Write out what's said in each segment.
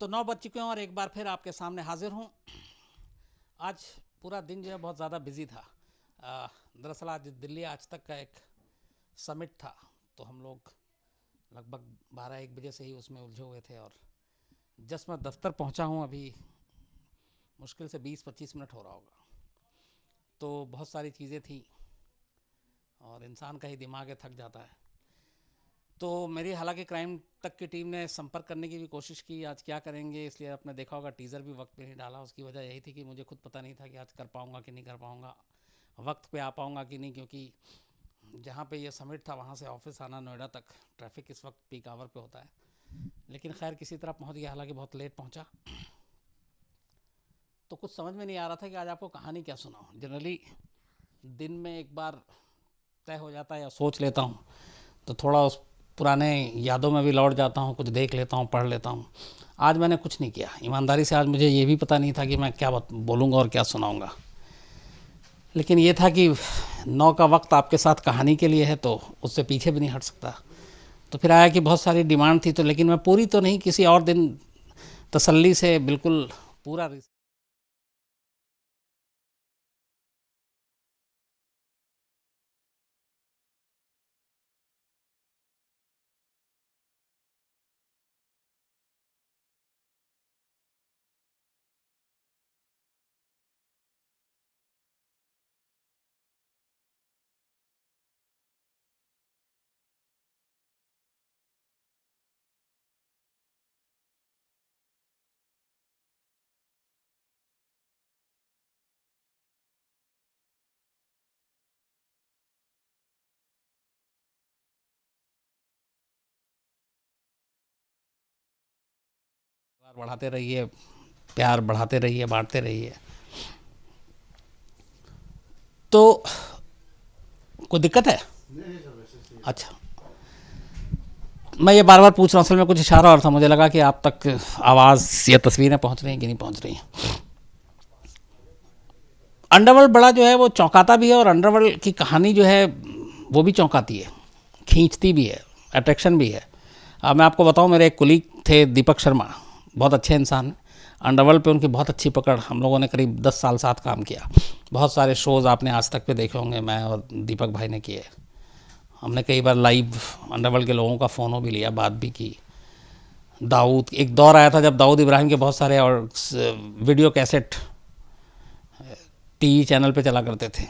तो 9 बज चुके हैं और एक बार फिर आपके सामने हाजिर हूँ। आज पूरा दिन जो है बहुत ज़्यादा बिजी था। दरअसल आज दिल्ली आज तक का एक समिट था, तो हम लोग लगभग 12-1 बजे से ही उसमें उलझे हुए थे और जस्ट मैं दफ्तर पहुँचा हूँ अभी, मुश्किल से 20-25 मिनट हो रहा होगा। तो बहुत सारी चीज़ें थी और इंसान का ही दिमाग थक जाता है। तो मेरी हालांकि क्राइम तक की टीम ने संपर्क करने की भी कोशिश की, आज क्या करेंगे, इसलिए आपने देखा होगा टीज़र भी वक्त पे नहीं डाला। उसकी वजह यही थी कि मुझे खुद पता नहीं था कि आज कर पाऊँगा कि नहीं कर पाऊँगा, वक्त पे आ पाऊँगा कि नहीं, क्योंकि जहाँ पे ये समिट था वहाँ से ऑफिस आना नोएडा तक ट्रैफिक इस वक्त पीक आवर पे होता है। लेकिन खैर किसी तरह पहुँच गया, हालांकि बहुत लेट पहुँचा। तो कुछ समझ में नहीं आ रहा था कि आज आपको कहानी क्या सुनाऊँ। जनरली दिन में एक बार तय हो जाता है या सोच लेता हूँ तो थोड़ा उस पुराने यादों में भी लौट जाता हूँ, कुछ देख लेता हूँ, पढ़ लेता हूँ। आज मैंने कुछ नहीं किया ईमानदारी से। आज मुझे ये भी पता नहीं था कि मैं क्या बोलूँगा और क्या सुनाऊँगा, लेकिन ये था कि 9 का वक्त आपके साथ कहानी के लिए है तो उससे पीछे भी नहीं हट सकता। तो फिर आया कि बहुत सारी डिमांड थी, तो लेकिन मैं पूरी तो नहीं, किसी और दिन तसल्ली से बिल्कुल पूरा बढ़ाते रहिए, प्यार बढ़ाते रहिए, बांटते रहिए। तो कोई दिक्कत है? अच्छा, मैं ये बार बार पूछ रहा हूँ, असल में कुछ इशारा और था, मुझे लगा कि आप तक आवाज़ या तस्वीरें पहुँच रही हैं कि नहीं पहुँच रही हैं। अंडरवर्ल्ड बड़ा जो है वो चौंकाता भी है, और अंडरवर्ल्ड की कहानी जो है वो भी चौंकाती है, खींचती भी है, अट्रैक्शन भी है। मैं आपको बताऊं, मेरे एक कुलीग थे दीपक शर्मा, बहुत अच्छे इंसान। अंडरवर्ल्ड पे उनकी बहुत अच्छी पकड़, हम लोगों ने करीब 10 साल साथ काम किया। बहुत सारे शोज़ आपने आज तक पे देखे होंगे, मैं और दीपक भाई ने किए। हमने कई बार लाइव अंडरवर्ल्ड के लोगों का फ़ोनो भी लिया, बात भी की। दाऊद, एक दौर आया था जब दाऊद इब्राहिम के बहुत सारे और वीडियो कैसेट टीवी चैनल पे चला करते थे।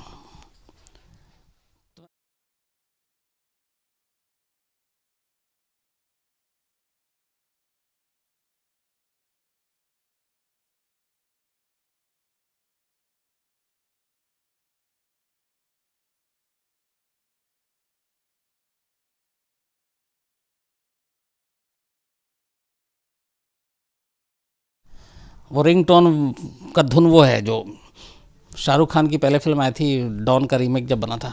वो रिंग टोन का धुन वो है जो शाहरुख खान की पहले फिल्म आई थी, डॉन का रीमेक जब बना था,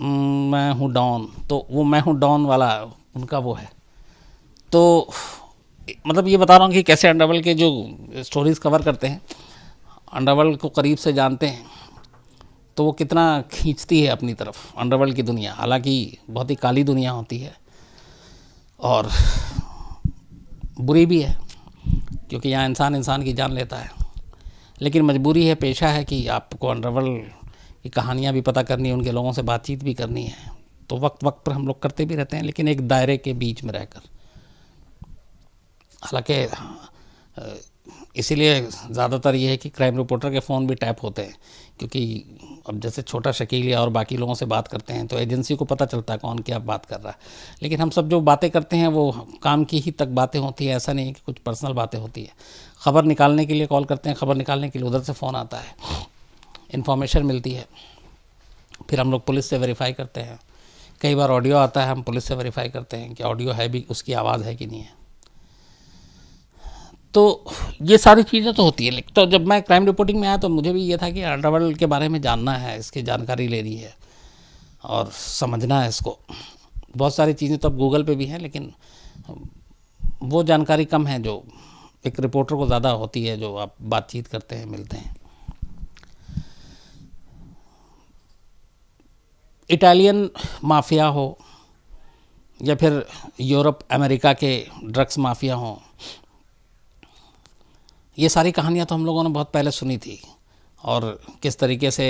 मैं हूँ डॉन, तो वो मैं हूँ डॉन वाला उनका वो है। तो मतलब ये बता रहा हूँ कि कैसे अंडरवर्ल्ड के जो स्टोरीज कवर करते हैं, अंडरवर्ल्ड को करीब से जानते हैं, तो वो कितना खींचती है अपनी तरफ अंडरवर्ल्ड की दुनिया। हालांकि बहुत ही काली दुनिया होती है और बुरी भी है, क्योंकि यहाँ इंसान इंसान की जान लेता है। लेकिन मजबूरी है, पेशा है कि आपको अंडरवर्ल्ड की कहानियाँ भी पता करनी है, उनके लोगों से बातचीत भी करनी है। तो वक्त वक्त पर हम लोग करते भी रहते हैं, लेकिन एक दायरे के बीच में रहकर। हालांकि इसीलिए ज़्यादातर ये है कि क्राइम रिपोर्टर के फ़ोन भी टैप होते हैं, क्योंकि अब जैसे छोटा शकील या और बाकी लोगों से बात करते हैं तो एजेंसी को पता चलता है कौन क्या बात कर रहा है। लेकिन हम सब जो बातें करते हैं वो काम की ही तक बातें होती हैं, ऐसा नहीं है कि कुछ पर्सनल बातें होती है। ख़बर निकालने के लिए कॉल करते हैं, ख़बर निकालने के लिए उधर से फ़ोन आता है, इन्फॉर्मेशन मिलती है, फिर हम लोग पुलिस से वेरीफाई करते हैं। कई बार ऑडियो आता है, हम पुलिस से वेरीफाई करते हैं कि ऑडियो है भी, उसकी आवाज़ है कि नहीं है। तो ये सारी चीज़ें तो होती है। लेकिन तो जब मैं क्राइम रिपोर्टिंग में आया तो मुझे भी ये था कि अंडरवर्ल्ड के बारे में जानना है, इसकी जानकारी लेनी है और समझना है इसको। बहुत सारी चीज़ें तो अब गूगल पे भी हैं, लेकिन वो जानकारी कम है जो एक रिपोर्टर को ज़्यादा होती है, जो आप बातचीत करते हैं, मिलते हैं। इटालियन माफिया हो या फिर यूरोप अमेरिका के ड्रग्स माफिया हों, ये सारी कहानियाँ तो हम लोगों ने बहुत पहले सुनी थी, और किस तरीके से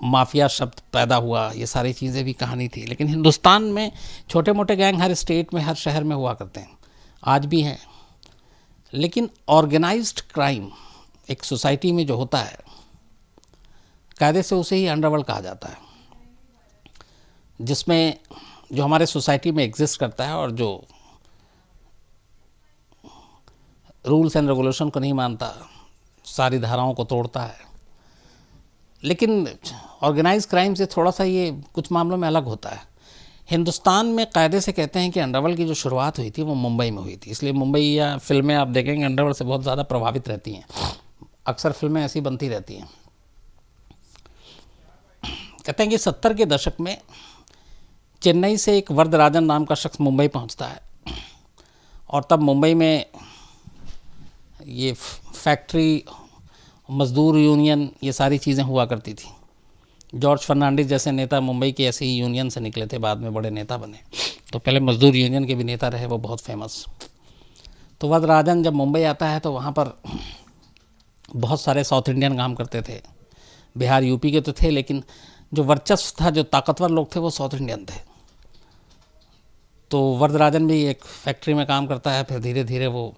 माफिया शब्द पैदा हुआ, ये सारी चीज़ें भी कहानी थी। लेकिन हिंदुस्तान में छोटे मोटे गैंग हर स्टेट में, हर शहर में हुआ करते हैं, आज भी हैं। लेकिन ऑर्गेनाइज्ड क्राइम एक सोसाइटी में जो होता है, कायदे से उसे ही अंडरवर्ल्ड कहा जाता है, जिसमें जो हमारे सोसाइटी में एग्जिस्ट करता है और जो रूल्स एंड रेगुलेशन को नहीं मानता, सारी धाराओं को तोड़ता है। लेकिन ऑर्गेनाइज क्राइम से थोड़ा सा ये कुछ मामलों में अलग होता है। हिंदुस्तान में कायदे से कहते हैं कि अंडरवर्ल्ड की जो शुरुआत हुई थी वो मुंबई में हुई थी, इसलिए मुंबई या फिल्में आप देखेंगे अंडरवर्ल्ड से बहुत ज़्यादा प्रभावित रहती हैं। अक्सर फिल्में ऐसी बनती रहती हैं। कहते हैं कि 70 के दशक में चेन्नई से एक वरदराजन नाम का शख्स मुंबई पहुंचता है, और तब मुंबई में ये फैक्ट्री, मजदूर यूनियन, ये सारी चीज़ें हुआ करती थी। जॉर्ज फर्नांडिस जैसे नेता मुंबई के ऐसे ही यूनियन से निकले थे, बाद में बड़े नेता बने। तो पहले मजदूर यूनियन के भी नेता रहे, वो बहुत फेमस। तो वरदराजन जब मुंबई आता है तो वहाँ पर बहुत सारे साउथ इंडियन काम करते थे, बिहार यूपी के तो थे, लेकिन जो वर्चस्व था, जो ताकतवर लोग थे, वो साउथ इंडियन थे। तो वरदराजन भी एक फैक्ट्री में काम करता है, फिर धीरे धीरे वो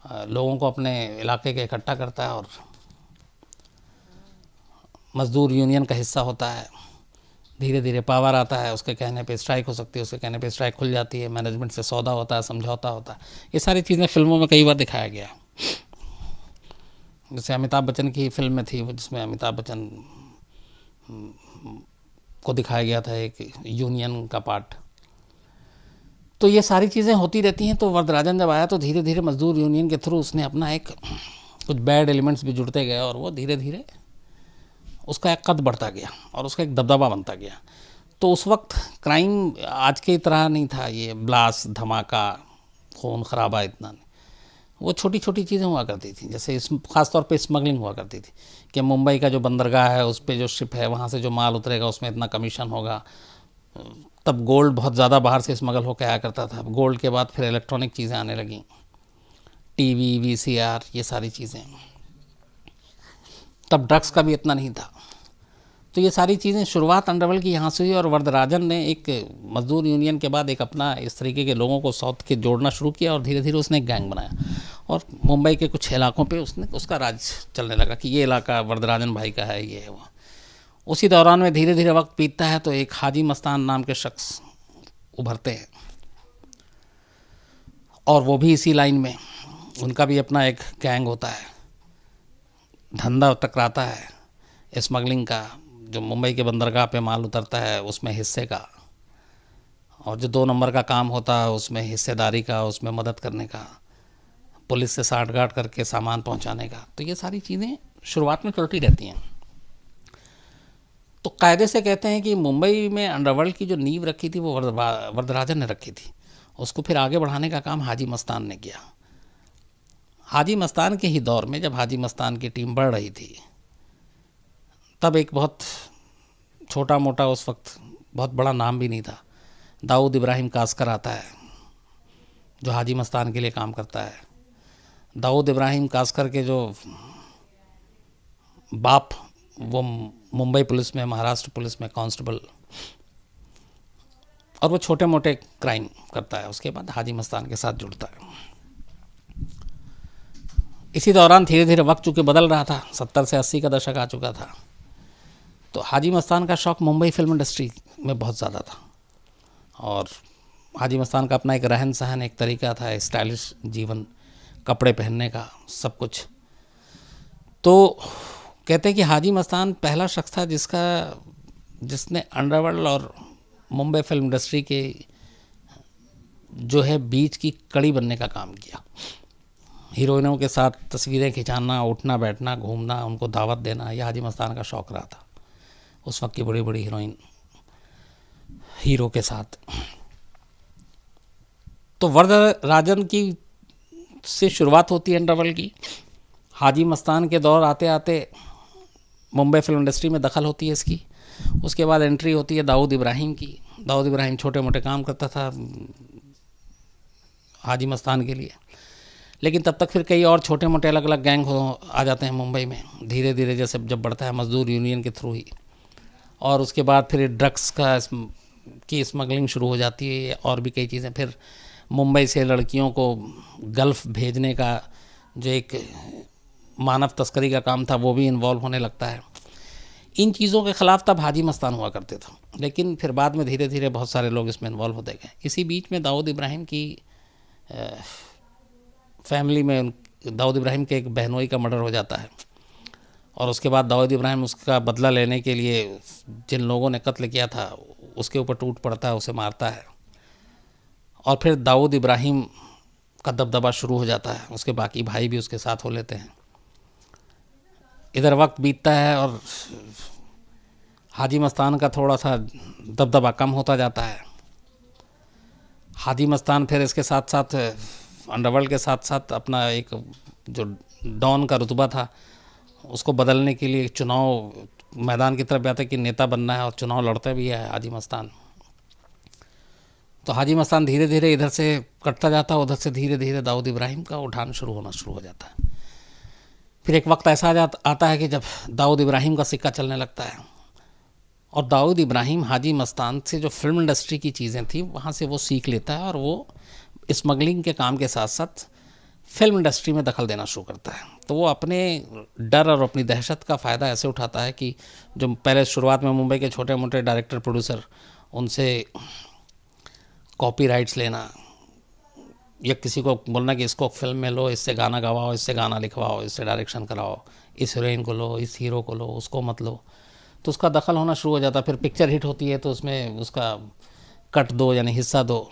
लोगों को अपने इलाके के इकट्ठा करता है और मजदूर यूनियन का हिस्सा होता है। धीरे धीरे पावर आता है, उसके कहने पे स्ट्राइक हो सकती है, उसके कहने पे स्ट्राइक खुल जाती है, मैनेजमेंट से सौदा होता है, समझौता होता है। ये सारी चीज़ें फिल्मों में कई बार दिखाया गया। जैसे अमिताभ बच्चन की फिल्म में थी, जिसमें अमिताभ बच्चन को दिखाया गया था एक यूनियन का पार्ट। तो ये सारी चीज़ें होती रहती हैं। तो वरदराजन जब आया तो धीरे धीरे मजदूर यूनियन के थ्रू उसने अपना एक कुछ बैड एलिमेंट्स भी जुड़ते गए, और वो धीरे धीरे उसका एक कद बढ़ता गया और उसका एक दबदबा बनता गया। तो उस वक्त क्राइम आज की तरह नहीं था, ये ब्लास्ट, धमाका, खून खराबा इतना नहीं। वो छोटी छोटी चीज़ें हुआ करती थी, जैसे ख़ासतौर पे स्मगलिंग हुआ करती थी कि मुंबई का जो बंदरगाह है, उस पर जो शिप है, वहाँ से जो माल उतरेगा उसमें इतना कमीशन होगा। तब गोल्ड बहुत ज़्यादा बाहर से स्मगल होकर आया करता था। गोल्ड के बाद फिर इलेक्ट्रॉनिक चीज़ें आने लगीं, टीवी, वीसीआर, ये सारी चीज़ें। तब ड्रग्स का भी इतना नहीं था। तो ये सारी चीज़ें शुरुआत अंडरवर्ल्ड की यहाँ से हुई, और वरदराजन ने एक मजदूर यूनियन के बाद एक अपना इस तरीके के लोगों को साउथ के जोड़ना शुरू किया, और धीरे धीरे उसने एक गैंग बनाया, और मुंबई के कुछ इलाकों पे उसने उसका राज चलने लगा कि ये इलाका वरदराजन भाई का है, ये है वो। उसी दौरान में धीरे धीरे वक्त बीतता है तो एक हाजी मस्तान नाम के शख्स उभरते हैं, और वो भी इसी लाइन में, उनका भी अपना एक गैंग होता है, धंधा टकराता है स्मगलिंग का, जो मुंबई के बंदरगाह पे माल उतरता है उसमें हिस्से का, और जो 2 नंबर का काम होता है उसमें हिस्सेदारी का, उसमें मदद करने का, पुलिस से साठगांठ करके सामान पहुंचाने का। तो ये सारी चीज़ें शुरुआत में चलती रहती हैं। तो कायदे से कहते हैं कि मुंबई में अंडरवर्ल्ड की जो नींव रखी थी वो वरदराजन ने रखी थी, उसको फिर आगे बढ़ाने का काम हाजी मस्तान ने किया। हाजी मस्तान के ही दौर में, जब हाजी मस्तान की टीम बढ़ रही थी, तब एक बहुत छोटा मोटा, उस वक्त बहुत बड़ा नाम भी नहीं था, दाऊद इब्राहिम कास्कर आता है जो हाजी मस्तान के लिए काम करता है। दाऊद इब्राहिम कास्कर के जो बाप, वो मुंबई पुलिस में, महाराष्ट्र पुलिस में कांस्टेबल, और वो छोटे मोटे क्राइम करता है। उसके बाद हाजी मस्तान के साथ जुड़ता है। इसी दौरान धीरे धीरे वक्त चूँकि बदल रहा था, 70 से 80 का दशक आ चुका था, तो हाजी मस्तान का शौक़ मुंबई फिल्म इंडस्ट्री में बहुत ज़्यादा था, और हाजी मस्तान का अपना एक रहन सहन, एक तरीका था, स्टाइलिश जीवन, कपड़े पहनने का, सब कुछ। तो कहते हैं कि हाजी मस्तान पहला शख्स था जिसने अंडरवर्ल्ड और मुंबई फिल्म इंडस्ट्री के जो है बीच की कड़ी बनने का काम किया। हीरोइनों के साथ तस्वीरें खिंचाना, उठना बैठना, घूमना, उनको दावत देना, यह हाजी मस्तान का शौक़ रहा था उस वक्त की बड़ी बड़ी हीरोइन हीरो के साथ। तो वरदराजन की से शुरुआत होती है अंडरवर्ल्ड की। हाजी मस्तान के दौर आते आते मुंबई फिल्म इंडस्ट्री में दखल होती है इसकी। उसके बाद एंट्री होती है दाऊद इब्राहिम की। दाऊद इब्राहिम छोटे मोटे काम करता था हाजी मस्तान के लिए, लेकिन तब तक फिर कई और छोटे मोटे अलग अलग गैंग आ जाते हैं मुंबई में, धीरे धीरे जैसे जब बढ़ता है मजदूर यूनियन के थ्रू ही। और उसके बाद फिर ड्रग्स की स्मगलिंग शुरू हो जाती है और भी कई चीज़ें। फिर मुंबई से लड़कियों को गल्फ़ भेजने का जो एक मानव तस्करी का काम था वो भी इन्वॉल्व होने लगता है। इन चीज़ों के ख़िलाफ़ तब हाजी मस्तान हुआ करते थे, लेकिन फिर बाद में धीरे धीरे बहुत सारे लोग इसमें इन्वॉल्व होते गए। इसी बीच में दाऊद इब्राहिम की फैमिली में दाऊद इब्राहिम के एक बहनोई का मर्डर हो जाता है, और उसके बाद दाऊद इब्राहिम उसका बदला लेने के लिए जिन लोगों ने कत्ल किया था उसके ऊपर टूट पड़ता है, उसे मारता है, और फिर दाऊद इब्राहिम का दबदबा शुरू हो जाता है। उसके बाकी भाई भी उसके साथ हो लेते हैं। इधर वक्त बीतता है और हाजी मस्तान का थोड़ा सा दबदबा कम होता जाता है। हाजी मस्तान फिर इसके साथ साथ अंडरवर्ल्ड के साथ साथ अपना एक जो डॉन का रुतबा था उसको बदलने के लिए चुनाव मैदान की तरफ जाते कि नेता बनना है, और चुनाव लड़ते भी है हाजी मस्तान। तो हाजी मस्तान धीरे धीरे इधर से कटता जाता है, उधर से धीरे धीरे दाऊद इब्राहिम का उठान शुरू हो जाता है। फिर एक वक्त ऐसा आता है कि जब दाऊद इब्राहिम का सिक्का चलने लगता है, और दाऊद इब्राहिम हाजी मस्तान से जो फिल्म इंडस्ट्री की चीज़ें थी वहाँ से वो सीख लेता है, और वो स्मगलिंग के काम के साथ साथ फिल्म इंडस्ट्री में दखल देना शुरू करता है। तो वो अपने डर और अपनी दहशत का फ़ायदा ऐसे उठाता है कि जो पहले शुरुआत में मुंबई के छोटे मोटे डायरेक्टर प्रोड्यूसर, उनसे कॉपीराइट्स लेना या किसी को बोलना कि इसको फिल्म में लो, इससे गाना गवाओ, इससे गाना लिखवाओ, इससे डायरेक्शन कराओ, इस हीरोइन को लो, इस हीरो को लो, उसको मत लो, तो उसका दखल होना शुरू हो जाता है। फिर पिक्चर हिट होती है तो उसमें उसका कट दो यानी हिस्सा दो,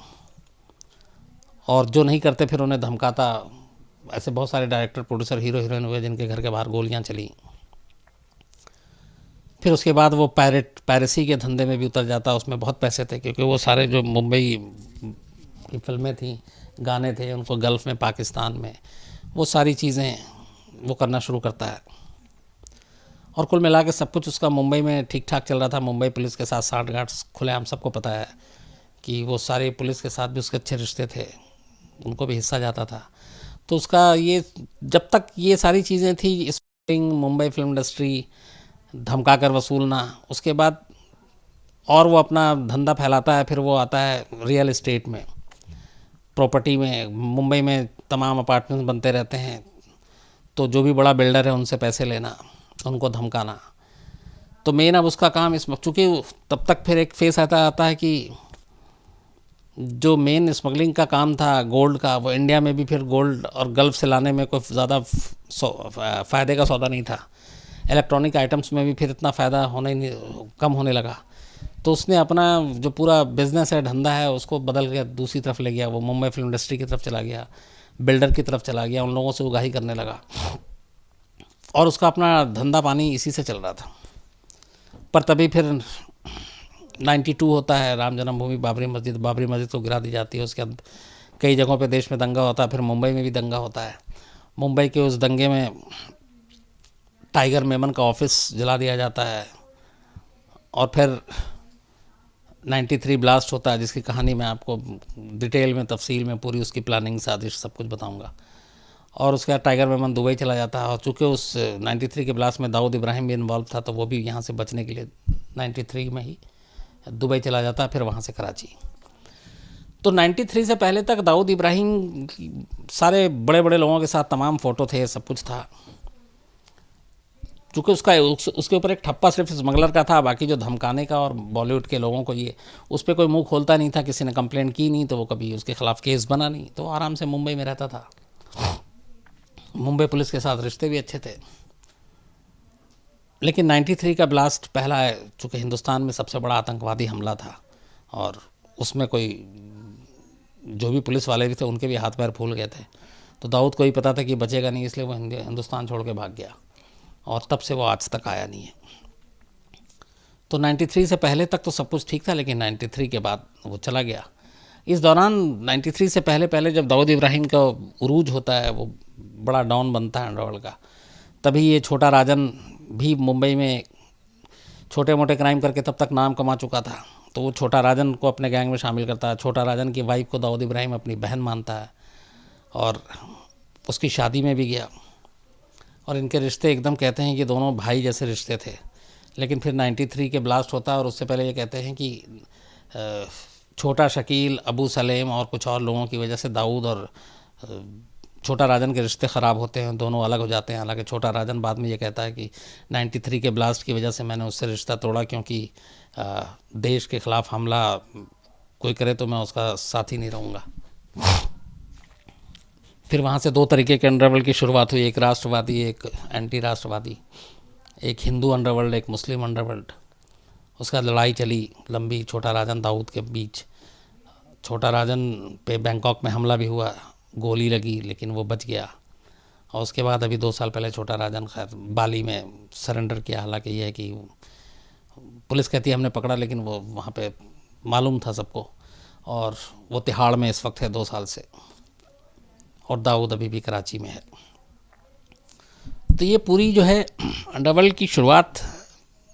और जो नहीं करते फिर उन्हें धमकाता। ऐसे बहुत सारे डायरेक्टर प्रोड्यूसर हीरो हीरोइन हुए जिनके घर के बाहर गोलियां चली। फिर उसके बाद वो पायरेसी के धंधे में भी उतर जाता। उसमें बहुत पैसे थे क्योंकि वो सारे जो मुंबई की फिल्में थी, गाने थे, उनको गल्फ़ में, पाकिस्तान में, वो सारी चीज़ें वो करना शुरू करता है। और कुल मिला के सब कुछ उसका मुंबई में ठीक ठाक चल रहा था। मुंबई पुलिस के साथ सांठगांठ खुलेआम सबको पता है कि वो सारे पुलिस के साथ भी उसके अच्छे रिश्ते थे, उनको भी हिस्सा जाता था। तो उसका ये जब तक ये सारी चीज़ें थी, स्मगलिंग, मुंबई फिल्म इंडस्ट्री, धमका कर वसूलना, उसके बाद और वो अपना धंधा फैलाता है। फिर वो आता है रियल इस्टेट में, प्रॉपर्टी में। मुंबई में तमाम अपार्टमेंट्स बनते रहते हैं, तो जो भी बड़ा बिल्डर है उनसे पैसे लेना, उनको धमकाना। तो मेन अब उसका काम इस चूँकि तब तक फिर एक फेस आता है कि जो मेन स्मगलिंग का काम था गोल्ड का, वो इंडिया में भी फिर गोल्ड और गल्फ से लाने में कोई ज़्यादा फ़ायदे का सौदा नहीं था। इलेक्ट्रॉनिक आइटम्स में भी फिर इतना फ़ायदा कम होने लगा। तो उसने अपना जो पूरा बिज़नेस है, धंधा है, उसको बदल के दूसरी तरफ ले गया। वो मुंबई फिल्म इंडस्ट्री की तरफ चला गया, बिल्डर की तरफ चला गया, उन लोगों से उगाही करने लगा, और उसका अपना धंधा पानी इसी से चल रहा था। पर तभी फिर 92 होता है, राम जन्मभूमि, बाबरी मस्जिद को गिरा दी जाती है। उसके बाद कई जगहों पे देश में दंगा होता है, फिर मुंबई में भी दंगा होता है। मुंबई के उस दंगे में टाइगर मेमन का ऑफिस जला दिया जाता है, और फिर 93 ब्लास्ट होता है, जिसकी कहानी मैं आपको डिटेल में, तफसील में, पूरी उसकी प्लानिंग, साजिश, सब कुछ बताऊंगा। और उसके बाद टाइगर मेमन दुबई चला जाता है, और चूँकि उस 93 के ब्लास्ट में दाऊद इब्राहिम भी इन्वॉल्व था, तो वो भी यहाँ से बचने के लिए 93 में ही दुबई चला जाता है, फिर वहाँ से कराची। तो 93 से पहले तक दाऊद इब्राहिम सारे बड़े बड़े लोगों के साथ तमाम फ़ोटो थे, सब कुछ था। चूँकि उसके ऊपर एक ठप्पा सिर्फ स्मगलर का था, बाकी जो धमकाने का और बॉलीवुड के लोगों को ये उस पर कोई मुंह खोलता नहीं था। किसी ने कंप्लेंट की नहीं तो वो कभी उसके ख़िलाफ़ केस बना नहीं, तो आराम से मुंबई में रहता था। मुंबई पुलिस के साथ रिश्ते भी अच्छे थे। लेकिन 93 का ब्लास्ट पहला है, चूँकि हिंदुस्तान में सबसे बड़ा आतंकवादी हमला था, और उसमें कोई जो भी पुलिस वाले भी थे उनके भी हाथ पैर फूल गए थे। तो दाऊद को ही पता था कि बचेगा नहीं, इसलिए वो हिंदुस्तान छोड़ के भाग गया, और तब से वो आज तक आया नहीं है। तो 93 से पहले तक तो सब कुछ ठीक था, लेकिन 93 के बाद वो चला गया। इस दौरान 93 से पहले जब दाऊद इब्राहिम का उरूज होता है, वो बड़ा डॉन बनता है अंडरवर्ल्ड का, तभी ये छोटा राजन भी मुंबई में छोटे मोटे क्राइम करके तब तक नाम कमा चुका था। तो वो छोटा राजन को अपने गैंग में शामिल करता है। छोटा राजन की वाइफ को दाऊद इब्राहिम अपनी बहन मानता है, और उसकी शादी में भी गया और इनके रिश्ते एकदम कहते हैं कि दोनों भाई जैसे रिश्ते थे। लेकिन फिर 93 के ब्लास्ट होता है और उससे पहले ये कहते हैं कि छोटा शकील, अबू सलेम और कुछ और लोगों की वजह से दाऊद और छोटा राजन के रिश्ते ख़राब होते हैं, दोनों अलग हो जाते हैं। हालांकि छोटा राजन बाद में ये कहता है कि 93 के ब्लास्ट की वजह से मैंने उससे रिश्ता तोड़ा, क्योंकि देश के ख़िलाफ़ हमला कोई करे तो मैं उसका साथी नहीं रहूँगा। फिर वहाँ से दो तरीके के अंडरवर्ल्ड की शुरुआत हुई, एक राष्ट्रवादी, एक एंटी राष्ट्रवादी, एक हिंदू अंडरवर्ल्ड, एक मुस्लिम अंडरवर्ल्ड। उसका लड़ाई चली लंबी छोटा राजन दाऊद के बीच। छोटा राजन पे बैंकॉक में हमला भी हुआ, गोली लगी, लेकिन वो बच गया। और उसके बाद अभी 2 साल पहले छोटा राजन खैर बाली में सरेंडर किया। हालांकि ये है कि पुलिस कहती है हमने पकड़ा, लेकिन वो वहाँ पे मालूम था सबको। और वो तिहाड़ में इस वक्त है 2 साल से, और दाऊद अभी भी कराची में है। तो ये पूरी जो है अंडरवर्ल्ड की शुरुआत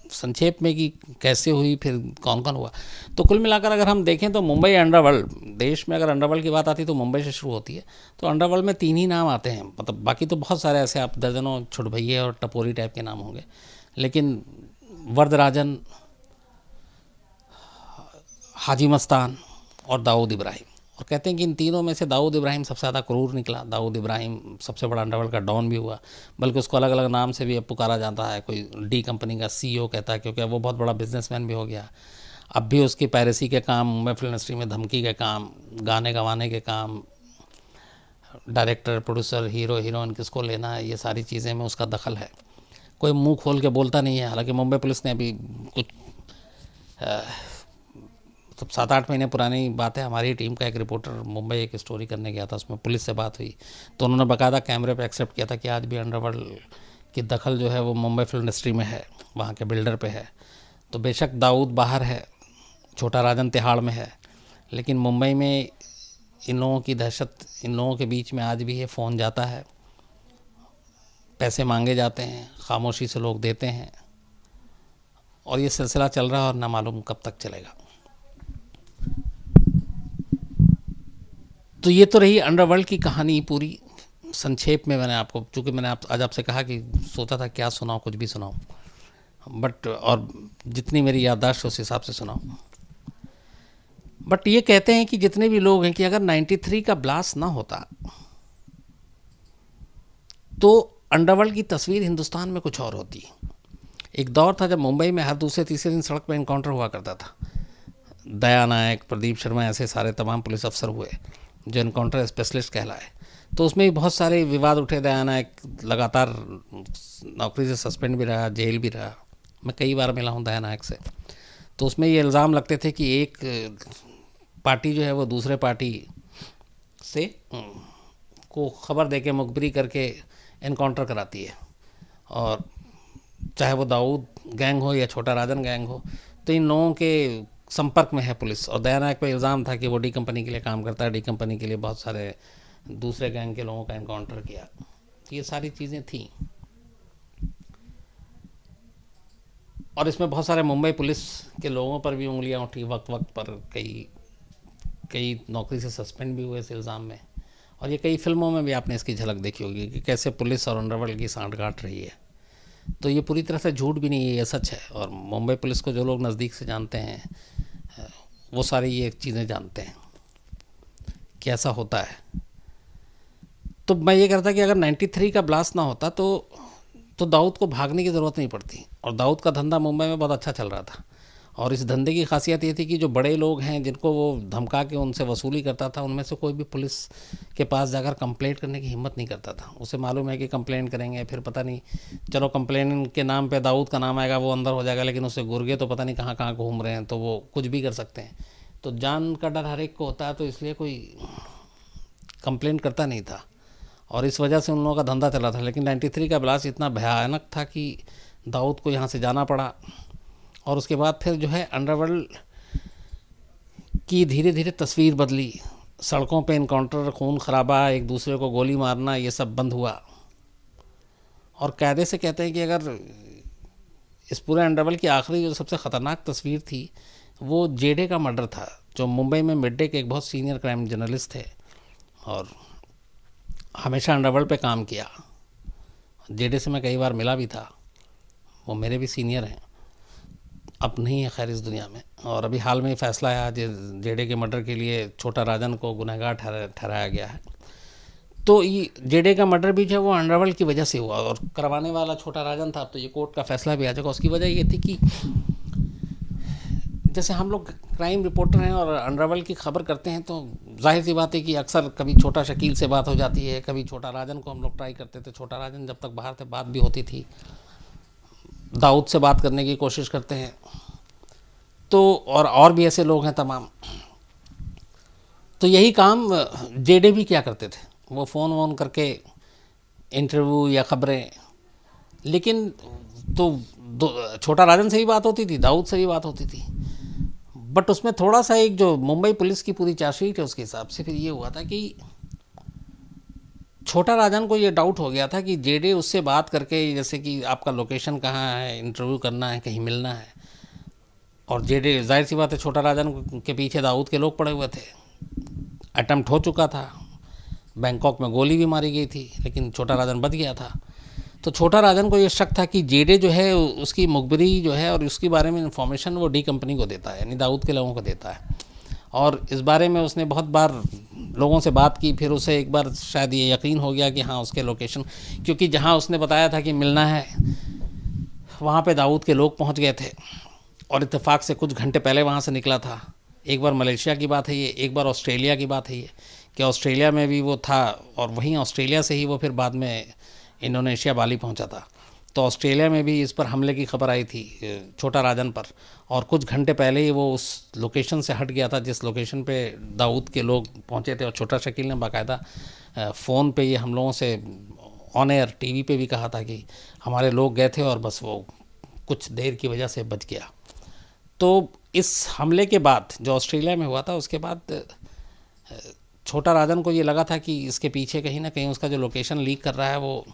संक्षेप में कि कैसे हुई, फिर कौन कौन हुआ। तो कुल मिलाकर अगर हम देखें तो मुंबई अंडरवर्ल्ड, देश में अगर अंडरवर्ल्ड की बात आती है तो मुंबई से शुरू होती है। तो अंडरवर्ल्ड में 3 ही नाम आते हैं, मतलब बाकी तो बहुत सारे ऐसे आप दर्जनों छुटभैये और टपोरी टाइप के नाम होंगे, लेकिन वरदराजन, हाजी मस्तान और दाऊद इब्राहिम। और कहते हैं कि इन तीनों में से दाऊद इब्राहिम सबसे ज़्यादा क्रूर निकला। दाऊद इब्राहिम सबसे बड़ा अंडरवर्ल्ड का डॉन भी हुआ, बल्कि उसको अलग अलग नाम से भी अब पुकारा जाता है। कोई डी कंपनी का CEO कहता है, क्योंकि वो बहुत बड़ा बिजनेसमैन भी हो गया। अब भी उसकी पैरेसी के काम, मुंबई फिल्म इंडस्ट्री में धमकी के काम, गाने गवाने के काम, डायरेक्टर, प्रोड्यूसर, हीरो हीरोइन किसको लेना है, ये सारी चीज़ें में उसका दखल है। कोई मुंह खोल के बोलता नहीं है। हालांकि मुंबई पुलिस ने अभी कुछ तो 7-8 महीने पुरानी बात है, हमारी टीम का एक रिपोर्टर मुंबई एक स्टोरी करने गया था, उसमें पुलिस से बात हुई तो उन्होंने बाकायदा कैमरे पे एक्सेप्ट किया था कि आज भी अंडरवर्ल्ड की दखल जो है वो मुंबई फिल्म इंडस्ट्री में है, वहाँ के बिल्डर पे है। तो बेशक दाऊद बाहर है, छोटा राजन तिहाड़ में है, लेकिन मुंबई में इन लोगों की दहशत, इन लोगों के बीच में आज भी है। फ़ोन जाता है, पैसे मांगे जाते हैं, खामोशी से लोग देते हैं, और ये सिलसिला चल रहा है और ना मालूम कब तक चलेगा। तो ये तो रही अंडरवर्ल्ड की कहानी पूरी संक्षेप में। मैंने आपको, चूँकि मैंने आज आपसे कहा कि सोचा था क्या सुनाऊँ, कुछ भी सुनाऊँ, बट और जितनी मेरी याददाश्त उस हिसाब से सुनाऊँ। बट ये कहते हैं कि जितने भी लोग हैं कि अगर 93 का ब्लास्ट ना होता तो अंडरवर्ल्ड की तस्वीर हिंदुस्तान में कुछ और होती। एक दौर था जब मुंबई में हर दूसरे तीसरे दिन सड़क पर इनकाउंटर हुआ करता था। दया नायक, प्रदीप शर्मा, ऐसे सारे तमाम पुलिस अफसर हुए जो इनकाउंटर स्पेशलिस्ट कहलाए। तो उसमें भी बहुत सारे विवाद उठे। दया नायक लगातार नौकरी से सस्पेंड भी रहा, जेल भी रहा। मैं कई बार मिला हूँ दया नायक से। तो उसमें ये इल्ज़ाम लगते थे कि एक पार्टी जो है वो दूसरे पार्टी से को ख़बर दे के मुखबिरी करके इनकाउंटर कराती है, और चाहे वो दाऊद गैंग हो या छोटा राजन गैंग हो, तो इन लोगों के संपर्क में है पुलिस। और दया नायक पर इल्ज़ाम था कि वो डी कंपनी के लिए काम करता है, डी कंपनी के लिए बहुत सारे दूसरे गैंग के लोगों का इनकाउंटर किया। ये सारी चीज़ें थी, और इसमें बहुत सारे मुंबई पुलिस के लोगों पर भी उंगलियां उठी। वक्त वक्त पर कई नौकरी से सस्पेंड भी हुए इस इल्ज़ाम में। और ये कई फिल्मों में भी आपने इसकी झलक देखी होगी कि कैसे पुलिस और अंडरवर्ल्ड की सांठगांठ रही है। तो ये पूरी तरह से झूठ भी नहीं है, ये सच है। और मुंबई पुलिस को जो लोग नज़दीक से जानते हैं वो सारी ये चीज़ें जानते हैं कि ऐसा होता है। तो मैं ये कहता कि अगर 93 का ब्लास्ट ना होता तो दाऊद को भागने की ज़रूरत नहीं पड़ती। और दाऊद का धंधा मुंबई में बहुत अच्छा चल रहा था। और इस धंधे की खासियत ये थी कि जो बड़े लोग हैं जिनको वो धमका के उनसे वसूली करता था, उनमें से कोई भी पुलिस के पास जाकर कंप्लेंट करने की हिम्मत नहीं करता था। उसे मालूम है कि कंप्लेंट करेंगे फिर पता नहीं, चलो कंप्लेंट के नाम पे दाऊद का नाम आएगा, वो अंदर हो जाएगा, लेकिन उससे गुर्गे तो पता नहीं कहाँ कहाँ घूम रहे हैं, तो वो कुछ भी कर सकते हैं। तो जान का डर हर एक को होता है, तो इसलिए कोई कंप्लेंट करता नहीं था, और इस वजह से उन लोगों का धंधा चला था। लेकिन 93 का ब्लास्ट इतना भयानक था कि दाऊद को यहाँ से जाना पड़ा। और उसके बाद फिर जो है अंडरवर्ल्ड की धीरे धीरे तस्वीर बदली। सड़कों पे इनकाउंटर, खून खराबा, एक दूसरे को गोली मारना, ये सब बंद हुआ। और कायदे से कहते हैं कि अगर इस पूरे अंडरवर्ल्ड की आखिरी जो सबसे ख़तरनाक तस्वीर थी वो जेडे का मर्डर था, जो मुंबई में मिड डे के एक बहुत सीनियर क्राइम जर्नलिस्ट थे। और हमेशा अंडरवर्ल्ड पे काम किया। जेडे से मैं कई बार मिला भी था, वो मेरे भी सीनियर हैं, अब नहीं है खैर इस दुनिया में। और अभी हाल में ही फैसला आया जेडे के मर्डर के लिए छोटा राजन को गुनहगार ठहराया गया है। तो ये जेडे का मर्डर भी जो है वो अंडरवर्ल्ड की वजह से हुआ, और करवाने वाला छोटा राजन था। तो ये कोर्ट का फैसला भी आ जाएगा। उसकी वजह ये थी कि जैसे हम लोग क्राइम रिपोर्टर हैं और अंडरवर्ल्ड की खबर करते हैं, तो जाहिर सी बात है कि अक्सर कभी छोटा शकील से बात हो जाती है, कभी छोटा राजन को हम लोग ट्राई करते थे। छोटा राजन जब तक बाहर थे बात भी होती थी, दाऊद से बात करने की कोशिश करते हैं। तो और भी ऐसे लोग हैं तमाम। तो यही काम जेडे भी क्या करते थे, वो फ़ोन वोन करके इंटरव्यू या खबरें। लेकिन तो छोटा राजन से भी बात होती थी, दाऊद से भी बात होती थी, बट उसमें थोड़ा सा एक जो मुंबई पुलिस की पूरी चार्जशीट है उसके हिसाब से फिर ये हुआ था कि छोटा राजन को ये डाउट हो गया था कि जेडे उससे बात करके, जैसे कि आपका लोकेशन कहाँ है, इंटरव्यू करना है, कहीं मिलना है, और जेडे जाहिर सी बात है छोटा राजन के पीछे दाऊद के लोग पड़े हुए थे। अटैम्प्ट हो चुका था, बैंकॉक में गोली भी मारी गई थी, लेकिन छोटा राजन बच गया था। तो छोटा राजन को ये शक था कि जेडे जो है उसकी मुखबिरी जो है और उसके बारे में इन्फॉर्मेशन वो डी कंपनी को देता है, यानी दाऊद के लोगों को देता है। और इस बारे में उसने बहुत बार लोगों से बात की। फिर उसे एक बार शायद ये यकीन हो गया कि हाँ उसके लोकेशन, क्योंकि जहाँ उसने बताया था कि मिलना है वहाँ पे दाऊद के लोग पहुँच गए थे, और इत्तेफाक से कुछ घंटे पहले वहाँ से निकला था। एक बार मलेशिया की बात है ये, एक बार ऑस्ट्रेलिया की बात है ये, कि ऑस्ट्रेलिया में भी वो था, और वहीं ऑस्ट्रेलिया से ही वो फिर बाद में इंडोनेशिया बाली पहुंचा था। तो ऑस्ट्रेलिया में भी इस पर हमले की खबर आई थी छोटा राजन पर, और कुछ घंटे पहले ही वो उस लोकेशन से हट गया था जिस लोकेशन पे दाऊद के लोग पहुंचे थे। और छोटा शकील ने बाकायदा फ़ोन पे ये हम लोगों से ऑन एयर टीवी पे भी कहा था कि हमारे लोग गए थे और बस वो कुछ देर की वजह से बच गया। तो इस हमले के बाद जो ऑस्ट्रेलिया में हुआ था, उसके बाद छोटा राजन को ये लगा था कि इसके पीछे कहीं ना कहीं उसका जो लोकेशन लीक कर रहा है वो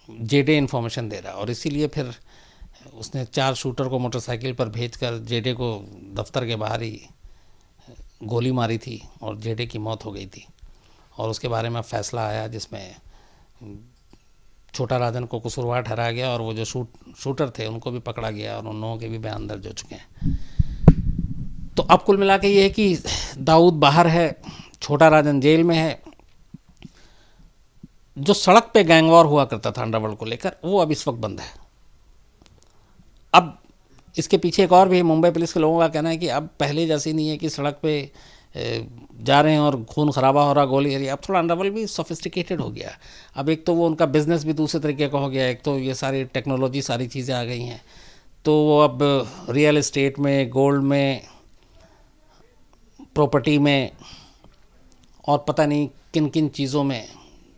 जेडे इन्फॉर्मेशन दे रहा है। और इसीलिए फिर उसने 4 शूटर को मोटरसाइकिल पर भेजकर जेडे को दफ्तर के बाहर ही गोली मारी थी, और जेडे की मौत हो गई थी। और उसके बारे में फैसला आया जिसमें छोटा राजन को कसूरवार ठहराया गया, और वो जो शूटर थे उनको भी पकड़ा गया, और उन लोगों के भी बयान दर्ज हो चुके हैं। तो अब कुल मिला के ये है कि दाऊद बाहर है, छोटा राजन जेल में है। जो सड़क पे गैंग वॉर हुआ करता था अंडरवर्ल्ड को लेकर, वो अब इस वक्त बंद है। अब इसके पीछे एक और भी मुंबई पुलिस के लोगों का कहना है कि अब पहले जैसी नहीं है कि सड़क पे जा रहे हैं और खून खराबा हो रहा, गोली आ रही है। अब थोड़ा अंडरवर्ल्ड भी सोफिस्टिकेटेड हो गया। अब एक तो वो उनका बिजनेस भी दूसरे तरीके का हो गया, एक तो ये सारी टेक्नोलॉजी सारी चीज़ें आ गई हैं। तो वो अब रियल एस्टेट में, गोल्ड में, प्रॉपर्टी में, और पता नहीं किन किन चीज़ों में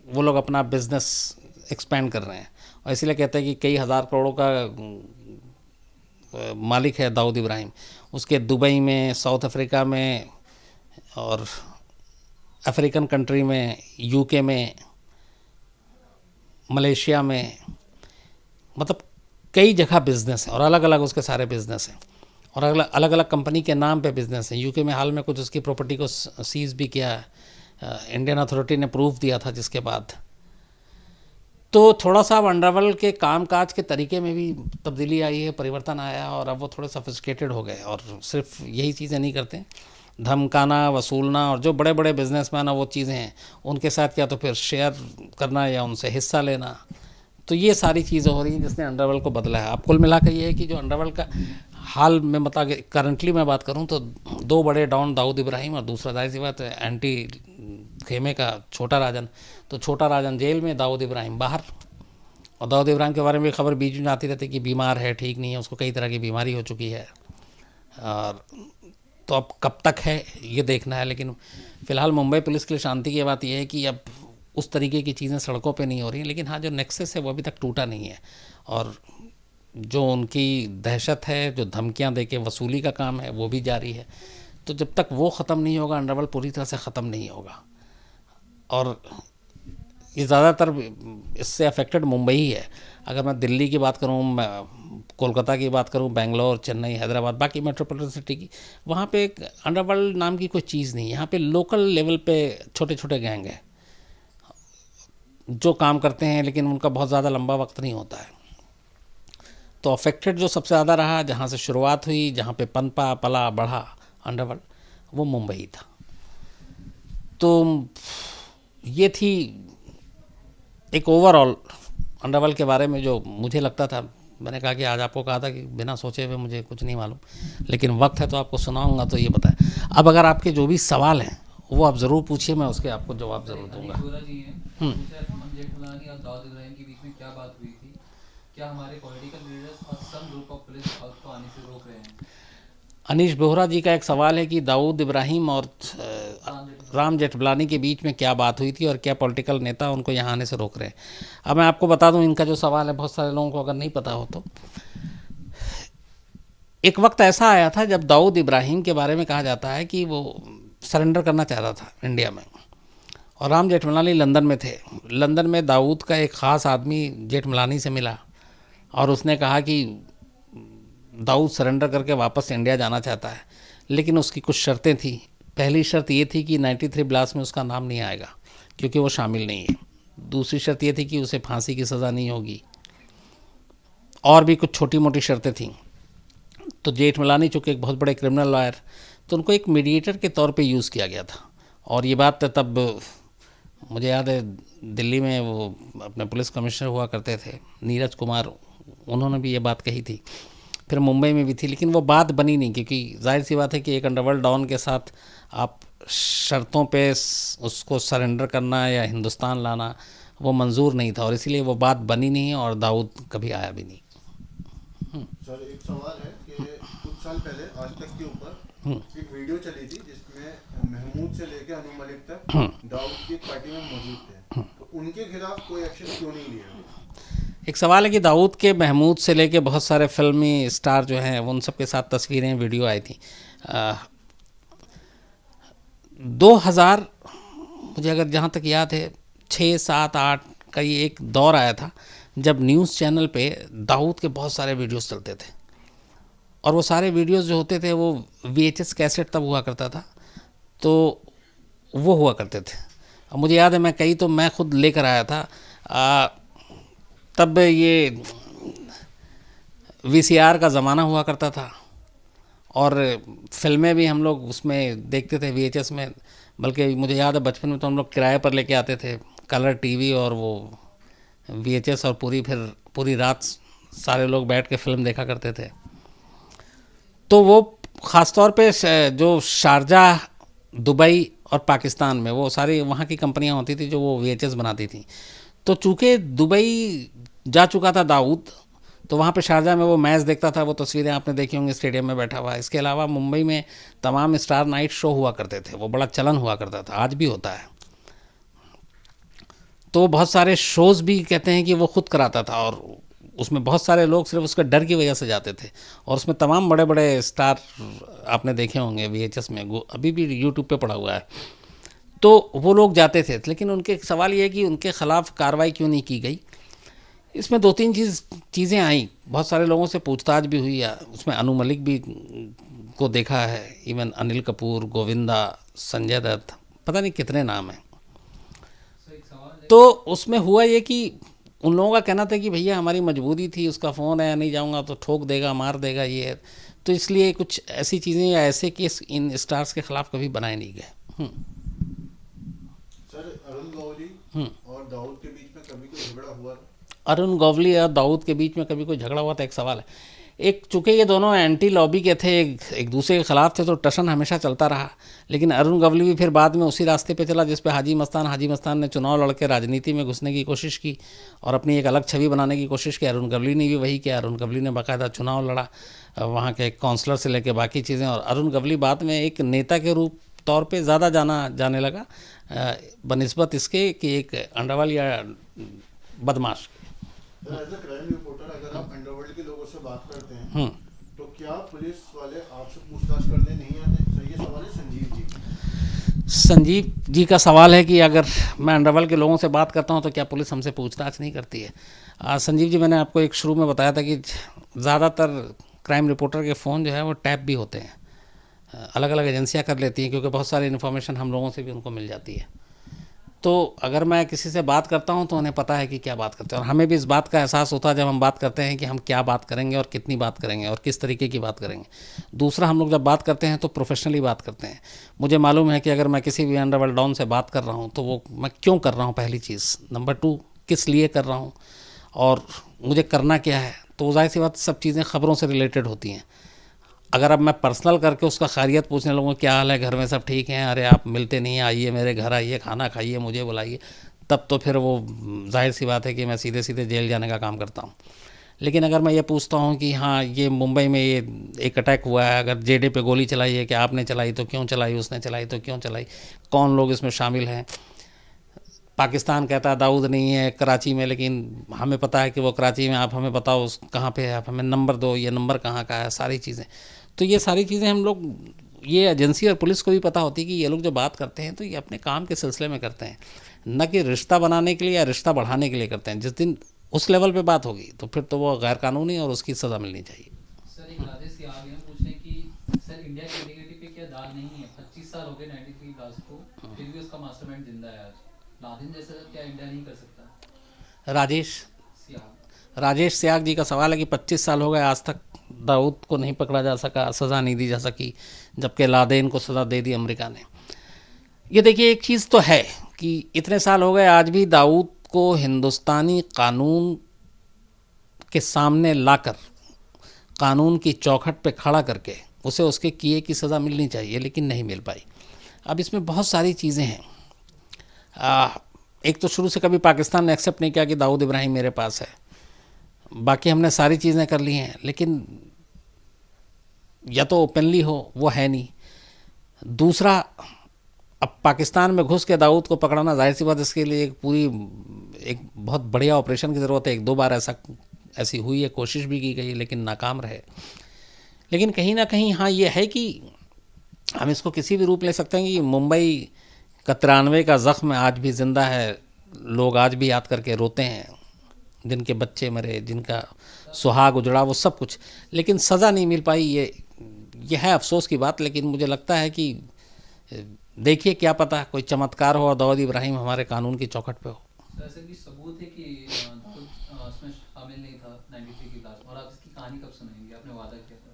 वो लोग अपना बिजनेस एक्सपेंड कर रहे हैं। और इसीलिए कहते हैं कि कई हज़ार करोड़ों का मालिक है दाऊद इब्राहिम। उसके दुबई में, साउथ अफ्रीका में, और अफ्रीकन कंट्री में, यूके में, मलेशिया में, मतलब कई जगह बिजनेस है, और अलग अलग उसके सारे बिजनेस हैं, और अलग अलग कंपनी के नाम पे बिजनेस है। यूके में हाल में कुछ उसकी प्रॉपर्टी को सीज भी किया है, इंडियन अथॉरिटी ने प्रूफ दिया था, जिसके बाद तो थोड़ा सा अंडरवर्ल्ड के कामकाज के तरीके में भी तब्दीली आई है, परिवर्तन आया, और अब वो थोड़े सोफिस्टिकेटेड हो गए, और सिर्फ यही चीज़ें नहीं करते, धमकाना, वसूलना, और जो बड़े बड़े बिजनेसमैन हैं वो चीज़ें हैं, उनके साथ या तो फिर शेयर करना या उनसे हिस्सा लेना। तो ये सारी चीज़ें हो रही हैं जिसने अंडरवर्ल्ड को बदला है। अब कुल मिलाकर ये है कि जो अंडरवर्ल्ड का हाल में मतलब करंटली मैं बात करूं तो 2 बड़े डॉन दाऊद इब्राहिम, और दूसरा जाहिर सी बात है एंटी खेमे का छोटा राजन। तो छोटा राजन जेल में, दाऊद इब्राहिम बाहर। और दाऊद इब्राहिम के बारे में खबर बीच में आती रहती कि बीमार है, ठीक नहीं है, उसको कई तरह की बीमारी हो चुकी है। और तो अब कब तक है ये देखना है। लेकिन फ़िलहाल मुंबई पुलिस के लिए शांति की बात यह है कि अब उस तरीके की चीज़ें सड़कों पे नहीं हो रही हैं। लेकिन हाँ, जो नेक्सस है वो अभी तक टूटा नहीं है, और जो उनकी दहशत है, जो धमकियां देके वसूली का काम है, वो भी जारी है। तो जब तक वो ख़त्म नहीं होगा, अंडरवर्ल्ड पूरी तरह से ख़त्म नहीं होगा। और ये ज़्यादातर इससे अफेक्टेड मुंबई ही है। अगर मैं दिल्ली की बात करूँ, कोलकाता की बात करूँ, बेंगलोर, चेन्नई, हैदराबाद, बाकी मेट्रोपॉलिटन सिटी की, वहाँ पे एक अंडरवर्ल्ड नाम की कोई चीज़ नहीं है। यहाँ पे लोकल लेवल पे छोटे छोटे गैंग हैं, जो काम करते हैं, लेकिन उनका बहुत ज़्यादा लंबा वक्त नहीं होता है। तो अफेक्टेड जो सबसे ज़्यादा रहा, जहाँ से शुरुआत हुई, जहाँ पे पनपा पला बढ़ा अंडरवर्ल्ड, वो मुंबई था। तो ये थी एक ओवरऑल अंडरवर्ल्ड के बारे में जो मुझे लगता था। मैंने कहा कि आज आपको कहा था कि बिना सोचे हुए मुझे कुछ नहीं मालूम, लेकिन वक्त है तो आपको सुनाऊंगा, तो ये बताएं। अब अगर आपके जो भी सवाल हैं वो आप ज़रूर पूछिए, मैं उसके आपको जवाब ज़रूर दूंगा। क्या बात हुई थी? क्या हमारे पॉलिटिकल लीडर्स और सम ग्रुप ऑफ पुलिस को आने से रोक रहे हैं? अनीश बोहरा जी का एक सवाल है कि दाऊद इब्राहिम और राम जेठमलानी के बीच में क्या बात हुई थी और क्या पॉलिटिकल नेता उनको यहाँ आने से रोक रहे हैं। अब मैं आपको बता दूं, इनका जो सवाल है बहुत सारे लोगों को अगर नहीं पता हो तो, एक वक्त ऐसा आया था जब दाऊद इब्राहिम के बारे में कहा जाता है कि वो सरेंडर करना चाह रहा था इंडिया में, और राम जेठमलानी लंदन में थे। लंदन में दाऊद का एक ख़ास आदमी जेठमलानी से मिला और उसने कहा कि दाऊद सरेंडर करके वापस इंडिया जाना चाहता है, लेकिन उसकी कुछ शर्तें थी। पहली शर्त ये थी कि 93 ब्लास्ट में उसका नाम नहीं आएगा क्योंकि वो शामिल नहीं है। दूसरी शर्त ये थी कि उसे फांसी की सज़ा नहीं होगी, और भी कुछ छोटी मोटी शर्तें थीं। तो जेठमलानी चूँकि एक बहुत बड़े क्रिमिनल लॉयर, तो उनको एक मीडिएटर के तौर पे यूज़ किया गया था। और ये बात तब मुझे याद है, दिल्ली में वो अपने पुलिस कमिश्नर हुआ करते थे नीरज कुमार, उन्होंने भी ये बात कही थी। फिर मुंबई में भी थी, लेकिन वो बात बनी नहीं, क्योंकि जाहिर सी बात है कि एक अंडरवर्ल्ड डॉन के साथ आप शर्तों पे उसको सरेंडर करना या हिंदुस्तान लाना वो मंजूर नहीं था, और इसीलिए वो बात बनी नहीं और दाऊद कभी आया भी नहीं। सर एक सवाल है कि कुछ साल पहले आज तक के ऊपर एक वीडियो चली थी जिसमें महमूद से लेकर अनु मलिक तक दाऊद की पार्टी में मौजूद थे, तो उनके खिलाफ कोई एक्शन क्यों नहीं लिया? एक सवाल है कि दाऊद के महमूद से लेके बहुत सारे फिल्मी स्टार जो हैं उन सब के साथ तस्वीरें वीडियो आई थी। 2000 मुझे अगर जहाँ तक याद है 6, 7, 8 का ये एक दौर आया था जब न्यूज़ चैनल पे दाऊद के बहुत सारे वीडियोस चलते थे, और वो सारे वीडियोस जो होते थे वो VHS कैसेट तब हुआ करता था, तो वो हुआ करते थे। अब मुझे याद है मैं खुद लेकर आया था। तब ये VCR का ज़माना हुआ करता था, और फिल्में भी हम लोग उसमें देखते थे VHS में। बल्कि मुझे याद है बचपन में तो हम लोग किराए पर लेके आते थे कलर टीवी और वो VHS, और पूरी रात सारे लोग बैठ के फिल्म देखा करते थे। तो वो ख़ास तौर पे जो शारजाह, दुबई और पाकिस्तान में वो सारी वहाँ की कंपनियाँ होती थी जो वो VHS बनाती थी। तो चूँकि दुबई जा चुका था दाऊद, तो वहाँ पे शारजाह में वो मैच देखता था। वो तस्वीरें आपने देखी होंगी स्टेडियम में बैठा हुआ। इसके अलावा मुंबई में तमाम स्टार नाइट शो हुआ करते थे, वो बड़ा चलन हुआ करता था, आज भी होता है। तो बहुत सारे शोज़ भी कहते हैं कि वो खुद कराता था, और उसमें बहुत सारे लोग सिर्फ उसके डर की वजह से जाते थे, और उसमें तमाम बड़े बड़े स्टार आपने देखे होंगे VHS में, अभी भी यूट्यूब पे पड़ा हुआ है। तो वो लोग जाते थे, लेकिन उनके सवाल ये है कि उनके ख़िलाफ़ कार्रवाई क्यों नहीं की गई। इसमें 2-3 चीज़ें आई, बहुत सारे लोगों से पूछताछ भी हुई है। उसमें अनु मलिक भी को देखा है, इवन अनिल कपूर, गोविंदा, संजय दत्त, पता नहीं कितने नाम हैं। तो उसमें हुआ ये कि उन लोगों का कहना था कि भैया हमारी मजबूरी थी, उसका फ़ोन है, नहीं जाऊंगा तो ठोक देगा, मार देगा, ये है। तो इसलिए कुछ ऐसी चीज़ें या ऐसे केस इन स्टार्स के ख़िलाफ़ कभी बनाए नहीं गए। सर अरुण गौली और दाऊद के बीच में कभी कोई झगड़ा हुआ? अरुण गौवली और दाऊद के बीच में कभी कोई झगड़ा हुआ था, एक सवाल है। एक चूँकि ये दोनों एंटी लॉबी के थे, एक दूसरे के ख़िलाफ़ थे, तो टशन हमेशा चलता रहा। लेकिन अरुण गौवली भी फिर बाद में उसी रास्ते पे चला जिस पे हाजी मस्तान ने चुनाव लड़ के राजनीति में घुसने की कोशिश की और अपनी एक अलग छवि बनाने की कोशिश की। अरुण गौवली ने भी वही किया। अरुण गौवली ने बाकायदा चुनाव लड़ा, वहाँ के काउंसलर से लेकर बाकी चीज़ें, और अरुण गौवली बाद में एक नेता के रूप तौर पर ज़्यादा जाने लगा बनिस्बत इसके कि एक अंडरवर्ल्ड या बदमाश। एज अ क्राइम रिपोर्टर अगर आप अंडरवर्ल्ड के लोगों से बात करते हैं तो क्या पुलिस वाले आपसे पूछताछ करने नहीं आते? सर ये सवाल है संजीव जी का सवाल है कि अगर मैं अंडरवर्ल्ड के लोगों से बात करता हूं तो क्या पुलिस हमसे पूछताछ नहीं करती है। संजीव जी, मैंने आपको एक शुरू में बताया था कि ज़्यादातर क्राइम रिपोर्टर के फ़ोन जो है वो टैप भी होते हैं, अलग अलग एजेंसियां कर लेती हैं, क्योंकि बहुत सारी इन्फॉर्मेशन हम लोगों से भी उनको मिल जाती है। तो अगर मैं किसी से बात करता हूं तो उन्हें पता है कि क्या बात करते हैं, और हमें भी इस बात का एहसास होता है जब हम बात करते हैं कि हम क्या बात करेंगे और कितनी बात करेंगे और किस तरीके की बात करेंगे। दूसरा, हम लोग जब बात करते हैं तो प्रोफेशनली बात करते हैं। मुझे मालूम है कि अगर मैं किसी भी अंडरवर्ल्ड डॉन से बात कर रहा हूँ तो वो मैं क्यों कर रहा हूँ, पहली चीज़। नंबर 2, किस लिए कर रहा हूँ और मुझे करना क्या है। तो जाहिर सी बात, सब चीज़ें ख़बरों से रिलेटेड होती हैं। अगर अब मैं पर्सनल करके उसका खैरियत पूछने लगूँ, क्या हाल है, घर में सब ठीक हैं, अरे आप मिलते नहीं हैं, आइए मेरे घर आइए, खाना खाइए, मुझे बुलाइए, तब तो फिर वो जाहिर सी बात है कि मैं सीधे सीधे जेल जाने का काम करता हूँ। लेकिन अगर मैं ये पूछता हूँ कि हाँ, ये मुंबई में ये एक अटैक हुआ है, अगर जेडे पे गोली चलाई है, कि आपने चलाई तो क्यों चलाई, उसने चलाई तो क्यों चलाई, कौन लोग इसमें शामिल हैं। पाकिस्तान कहता है दाऊद नहीं है कराची में, लेकिन हमें पता है कि वो कराची में, आप हमें बताओ कहाँ पे है, आप हमें नंबर दो, ये नंबर कहाँ का है, सारी चीज़ें। तो ये सारी चीज़ें हम लोग, ये एजेंसी और पुलिस को भी पता होती है कि ये लोग जो बात करते हैं तो ये अपने काम के सिलसिले में करते हैं, न कि रिश्ता बनाने के लिए या रिश्ता बढ़ाने के लिए करते हैं। जिस दिन उस लेवल पे बात होगी तो फिर तो वो गैर कानूनी और उसकी सज़ा मिलनी चाहिए। सर एक राजेश से आ गए हैं पूछने कि सर इंडिया के नेगेटिव पे क्या दाग नहीं है? 25 साल हो गए 93 ब्लास्ट को, फिर भी उसका मास्टरमाइंड जिंदा है आज। लादेन जैसा क्या इंडिया नहीं कर सकता? राजेश सियाग जी का सवाल है कि 25 साल हो गए, आज तक दाऊद को नहीं पकड़ा जा सका, सज़ा नहीं दी जा सकी, जबकि लादेन को सज़ा दे दी अमेरिका ने। ये देखिए, एक चीज़ तो है कि इतने साल हो गए, आज भी दाऊद को हिंदुस्तानी कानून के सामने लाकर, कानून की चौखट पे खड़ा करके उसे उसके किए की सज़ा मिलनी चाहिए, लेकिन नहीं मिल पाई। अब इसमें बहुत सारी चीज़ें हैं। एक तो शुरू से कभी पाकिस्तान ने एक्सेप्ट नहीं किया कि दाऊद इब्राहिम मेरे पास है, बाकी हमने सारी चीज़ें कर ली हैं, लेकिन या तो ओपनली हो, वो है नहीं। दूसरा, अब पाकिस्तान में घुस के दाऊद को पकड़ना, जाहिर सी बात इसके लिए एक बहुत बढ़िया ऑपरेशन की ज़रूरत है। 1-2 बार ऐसी हुई है, कोशिश भी की गई, लेकिन नाकाम रहे। लेकिन कहीं ना कहीं हाँ, ये है कि हम इसको किसी भी रूप ले सकते हैं कि मुंबई का 93 का ज़ख्म आज भी ज़िंदा है, लोग आज भी याद करके रोते हैं, जिनके बच्चे मरे, जिनका सुहाग उजड़ा, वो सब कुछ, लेकिन सज़ा नहीं मिल पाई। ये है अफसोस की बात। लेकिन मुझे लगता है कि देखिए, क्या पता कोई चमत्कार हो और दाऊद इब्राहिम हमारे कानून की चौखट पे हो। ऐसे भी सबूत है कि उसमें शामिल नहीं था 93 की ब्लास्ट, और आप इसकी कहानी कब सुनाएंगे? आपने वादा किया था।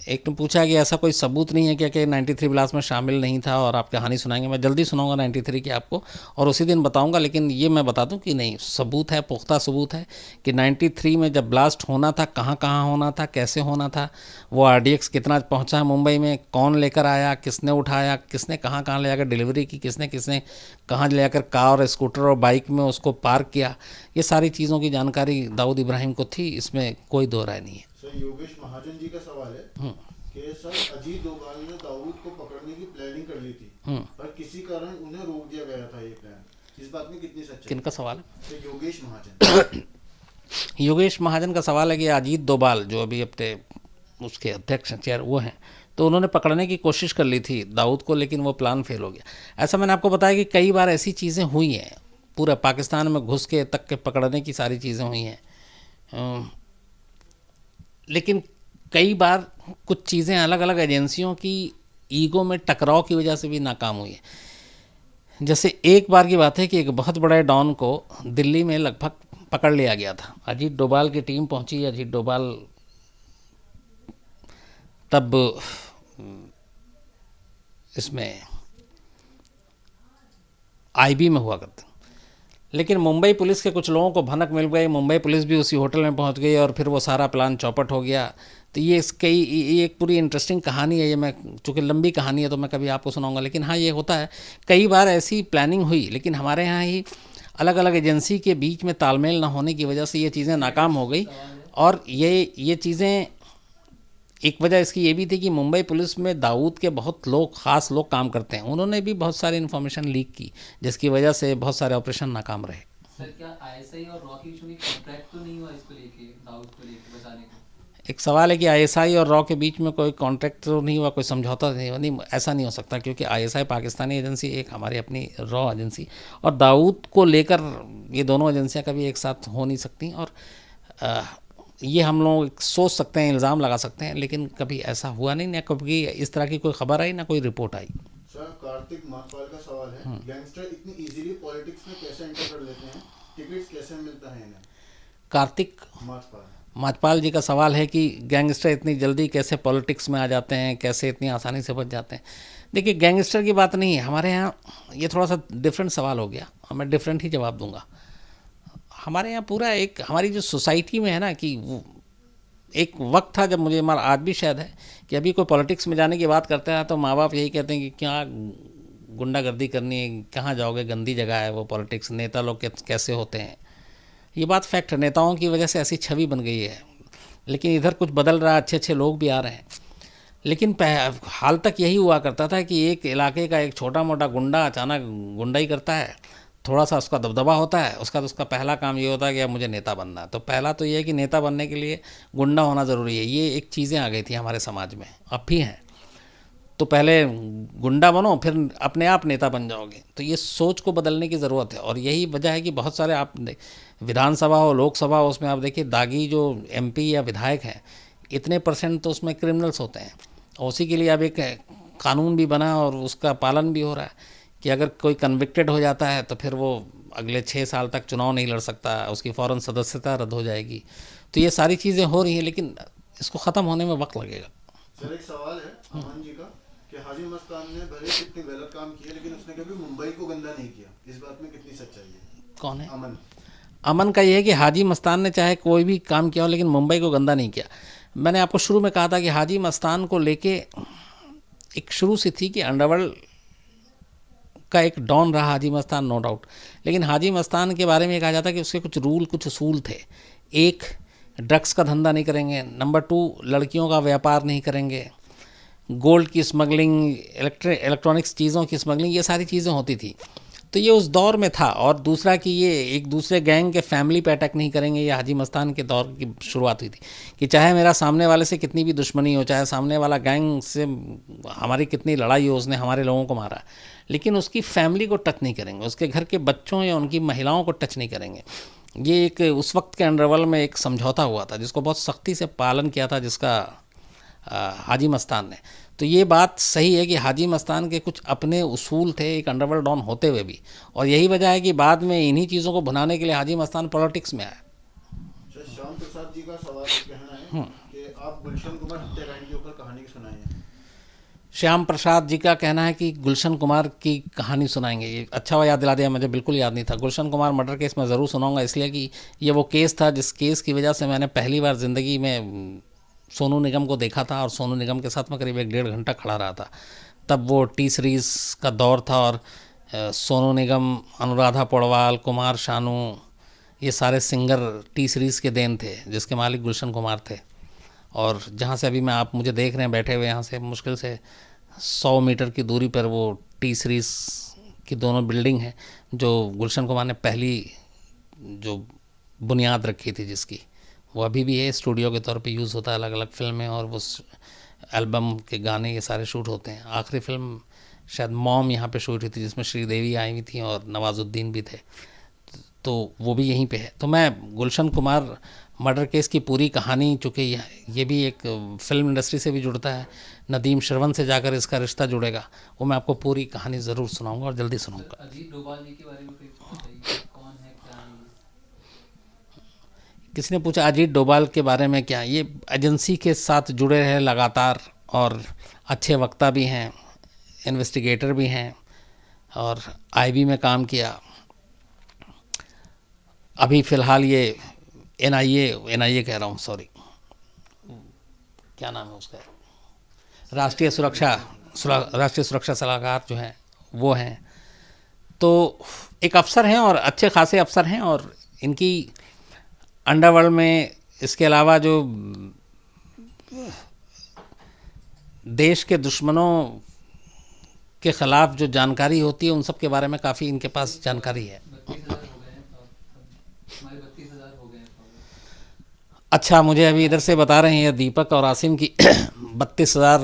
एक ने पूछा कि ऐसा कोई सबूत नहीं है क्या कि 93 ब्लास्ट में शामिल नहीं था और आप कहानी सुनाएंगे। मैं जल्दी सुनाऊंगा 93 की आपको, और उसी दिन बताऊंगा। लेकिन ये मैं बता दूं कि नहीं, सबूत है, पुख्ता सबूत है कि 93 में जब ब्लास्ट होना था, कहाँ कहाँ होना था, कैसे होना था, वो RDX कितना पहुँचा है मुंबई में, कौन लेकर आया, किसने उठाया, किसने कहाँ कहाँ ले जाकर डिलीवरी की, किसने किसने कहाँ ले जाकर कार और स्कूटर और बाइक में उसको पार्क किया, ये सारी चीज़ों की जानकारी दाऊद इब्राहिम को थी, इसमें कोई दो राय नहीं है। सर योगेश महाजन जी का सवाल है कि सर अजीत डोभाल ने दाऊद को पकड़ने की प्लानिंग कर ली थी, पर किसी कारण उन्हें रोक दिया गया था ये प्लान। इस बात में कितनी सच्चाई? किनका सवाल है? सर योगेश महाजन। योगेश महाजन का सवाल है कि अजीत डोभाल जो अभी अपने उसके अध्यक्ष चेयर वो हैं, तो उन्होंने पकड़ने की कोशिश कर ली थी दाऊद को, लेकिन वो प्लान फेल हो गया। ऐसा मैंने आपको बताया कि कई बार ऐसी चीज़ें हुई हैं, पूरे पाकिस्तान में घुस के तक के पकड़ने की सारी चीज़ें हुई हैं, लेकिन कई बार कुछ चीज़ें अलग अलग एजेंसियों की ईगो में टकराव की वजह से भी नाकाम हुई है। जैसे एक बार की बात है कि एक बहुत बड़े डॉन को दिल्ली में लगभग पकड़ लिया गया था। अजीत डोभाल की टीम पहुंची। अजीत डोभाल तब इसमें IB में हुआ करते, लेकिन मुंबई पुलिस के कुछ लोगों को भनक मिल गई, मुंबई पुलिस भी उसी होटल में पहुंच गई और फिर वो सारा प्लान चौपट हो गया। तो ये एक पूरी इंटरेस्टिंग कहानी है। ये मैं, चूँकि लंबी कहानी है तो मैं कभी आपको सुनाऊंगा, लेकिन हाँ, ये होता है, कई बार ऐसी प्लानिंग हुई, लेकिन हमारे यहाँ ही अलग अलग एजेंसी के बीच में तालमेल ना होने की वजह से ये चीज़ें नाकाम हो गई। और ये चीज़ें, एक वजह इसकी ये भी थी कि मुंबई पुलिस में दाऊद के बहुत लोग, ख़ास लोग काम करते हैं, उन्होंने भी बहुत सारी इन्फॉर्मेशन लीक की, जिसकी वजह से बहुत सारे ऑपरेशन नाकाम रहे। सर क्या ISI और रॉ के बीच में कॉन्ट्रैक्ट तो नहीं हुआ इसको लेके, दाऊद को लेके बचाने का? एक सवाल है कि ISI और रॉ के बीच में कोई कॉन्ट्रैक्ट तो नहीं हुआ, कोई समझौता नहीं हुआ। नहीं, ऐसा नहीं हो सकता, क्योंकि ISI पाकिस्तानी एजेंसी, एक हमारी अपनी रॉ एजेंसी, और दाऊद को लेकर ये दोनों एजेंसियां कभी एक साथ हो नहीं सकती। और ये हम लोग सोच सकते हैं, इल्ज़ाम लगा सकते हैं, लेकिन कभी ऐसा हुआ नहीं, ना कभी इस तरह की कोई खबर आई, ना कोई रिपोर्ट आई। सर कार्तिक माथपाल का सवाल है, गैंगस्टर इतनी इजीली पॉलिटिक्स में कैसे एंटर कर लेते हैं, टिकट्स कैसे मिलता है इन्हें? कार्तिक माथपाल जी का सवाल है कि गैंगस्टर इतनी जल्दी कैसे पॉलिटिक्स में आ जाते हैं, कैसे इतनी आसानी से बच जाते हैं। देखिए, गैंगस्टर की बात नहीं है हमारे यहाँ, ये थोड़ा सा डिफरेंट सवाल हो गया और मैं डिफरेंट ही जवाब दूंगा। हमारे यहाँ पूरा एक हमारी जो सोसाइटी में है ना, कि वो एक वक्त था जब मुझे आज भी शायद है कि अभी कोई पॉलिटिक्स में जाने की बात करता है तो माँ बाप यही कहते हैं कि क्या गुंडागर्दी करनी है, कहाँ जाओगे, गंदी जगह है वो पॉलिटिक्स, नेता लोग कैसे होते हैं। ये बात फैक्ट है, नेताओं की वजह से ऐसी छवि बन गई है। लेकिन इधर कुछ बदल रहा है, अच्छे अच्छे लोग भी आ रहे हैं। लेकिन हाल तक यही हुआ करता था कि एक इलाके का एक छोटा मोटा गुंडा अचानक गुंडाई करता है, थोड़ा सा उसका दबदबा होता है, उसका पहला काम ये होता है कि अब मुझे नेता बनना है। तो पहला तो ये है कि नेता बनने के लिए गुंडा होना ज़रूरी है। ये एक चीज़ें आ गई थी हमारे समाज में, अब भी हैं। तो पहले गुंडा बनो, फिर अपने आप नेता बन जाओगे। तो ये सोच को बदलने की ज़रूरत है। और यही वजह है कि बहुत सारे आप विधानसभा हो, लोकसभा हो, उसमें आप देखिए दागी जो MP या विधायक हैं, इतने % तो उसमें क्रिमिनल्स होते हैं। और उसी के लिए अब एक कानून भी बना और उसका पालन भी हो रहा है कि अगर कोई कन्विक्टेड हो जाता है तो फिर वो अगले 6 साल तक चुनाव नहीं लड़ सकता, उसकी फ़ौरन सदस्यता रद्द हो जाएगी। तो ये सारी चीज़ें हो रही हैं, लेकिन इसको ख़त्म होने में वक्त लगेगा। सर एक सवाल है अमन जी का कि हाजी मस्तान ने भले कितने गलत काम किए, लेकिन उसने कभी मुंबई को गंदा नहीं किया। इस बात में कितनी सच्चाई है? कौन है? अमन का ये है कि हाजी मस्तान ने चाहे कोई भी काम किया हो, लेकिन मुंबई को गंदा नहीं किया। मैंने आपको शुरू में कहा था कि हाजी मस्तान को लेके एक शुरू से थी कि अंडरवर्ल्ड का एक डॉन रहा हाजी मस्तान, नो डाउट। लेकिन हाजी मस्तान के बारे में कहा जाता है कि उसके कुछ रूल, कुछ उसूल थे। एक, ड्रग्स का धंधा नहीं करेंगे। नंबर 2, लड़कियों का व्यापार नहीं करेंगे। गोल्ड की स्मगलिंग, इलेक्ट्रॉनिक्स चीज़ों की स्मगलिंग, ये सारी चीज़ें होती थी। तो ये उस दौर में था। और दूसरा कि ये एक दूसरे गैंग के फैमिली पे अटैक नहीं करेंगे। ये हाजी मस्तान के दौर की शुरुआत हुई थी कि चाहे मेरा सामने वाले से कितनी भी दुश्मनी हो, चाहे सामने वाला गैंग से हमारी कितनी लड़ाई हो, उसने हमारे लोगों को मारा, लेकिन उसकी फैमिली को टच नहीं करेंगे, उसके घर के बच्चों या उनकी महिलाओं को टच नहीं करेंगे। ये एक उस वक्त के अंडरवर्ल्ड में एक समझौता हुआ था जिसको बहुत सख्ती से पालन किया था, जिसका हाजी मस्तान ने। तो ये बात सही है कि हाजी मस्तान के कुछ अपने उसूल थे एक अंडरवर्ल्ड डॉन होते हुए भी। और यही वजह है कि बाद में इन्हीं चीज़ों को भुनाने के लिए हाजी मस्तान पॉलिटिक्स में आया। श्याम प्रसाद जी का सवाल कहना है कि आप गुलशन कुमार हत्याकांड के ऊपर कहानी सुनाइए। श्याम प्रसाद जी का कहना है कि गुलशन कुमार की कहानी सुनाएंगे। ये अच्छा हुआ याद दिला दिया, मुझे बिल्कुल याद नहीं था। गुलशन कुमार मर्डर केस मैं ज़रूर सुनाऊंगा, इसलिए कि ये वो केस था जिस केस की वजह से मैंने पहली बार ज़िंदगी में सोनू निगम को देखा था। और सोनू निगम के साथ मैं करीब 1-1.5 घंटा खड़ा रहा था। तब वो टी सीरीज़ का दौर था और सोनू निगम, अनुराधा पौडवाल, कुमार शानू, ये सारे सिंगर टी सीरीज़ के देन थे, जिसके मालिक गुलशन कुमार थे। और जहाँ से अभी आप मुझे देख रहे हैं बैठे हुए, यहाँ से मुश्किल से 100 मीटर की दूरी पर वो टी सीरीज़ की दोनों बिल्डिंग है जो गुलशन कुमार ने पहली जो बुनियाद रखी थी, जिसकी वो अभी भी है, स्टूडियो के तौर पे यूज़ होता है अलग अलग फिल्में, और वो एल्बम के गाने ये सारे शूट होते हैं। आखिरी फिल्म शायद मॉम यहाँ पे शूट हुई थी, जिसमें श्रीदेवी आई हुई थी और नवाजुद्दीन भी थे, तो वो भी यहीं पे है। तो मैं गुलशन कुमार मर्डर केस की पूरी कहानी, चूँकि ये भी एक फिल्म इंडस्ट्री से भी जुड़ता है, नदीम श्रवण से जाकर इसका रिश्ता जुड़ेगा, वो मैं आपको पूरी कहानी ज़रूर सुनाऊंगा और जल्दी सुनाऊंगा। अजीत डोभाल जी के बारे में कौन है, क्या है? किसी ने पूछा अजीत डोभाल के बारे में क्या? ये एजेंसी के साथ जुड़े रहे लगातार, और अच्छे वक्ता भी हैं, इन्वेस्टिगेटर भी हैं, और IB में काम किया। अभी फ़िलहाल ये NIA कह रहा हूँ, सॉरी, क्या नाम है उसका, राष्ट्रीय सुरक्षा सलाहकार जो हैं वो हैं। तो एक अफसर हैं और अच्छे खासे अफसर हैं, और इनकी अंडरवर्ल्ड में इसके अलावा जो देश के दुश्मनों के ख़िलाफ़ जो जानकारी होती है, उन सब के बारे में काफ़ी इनके पास जानकारी है। अच्छा, मुझे अभी इधर से बता रहे हैं दीपक और आसिम की 32,000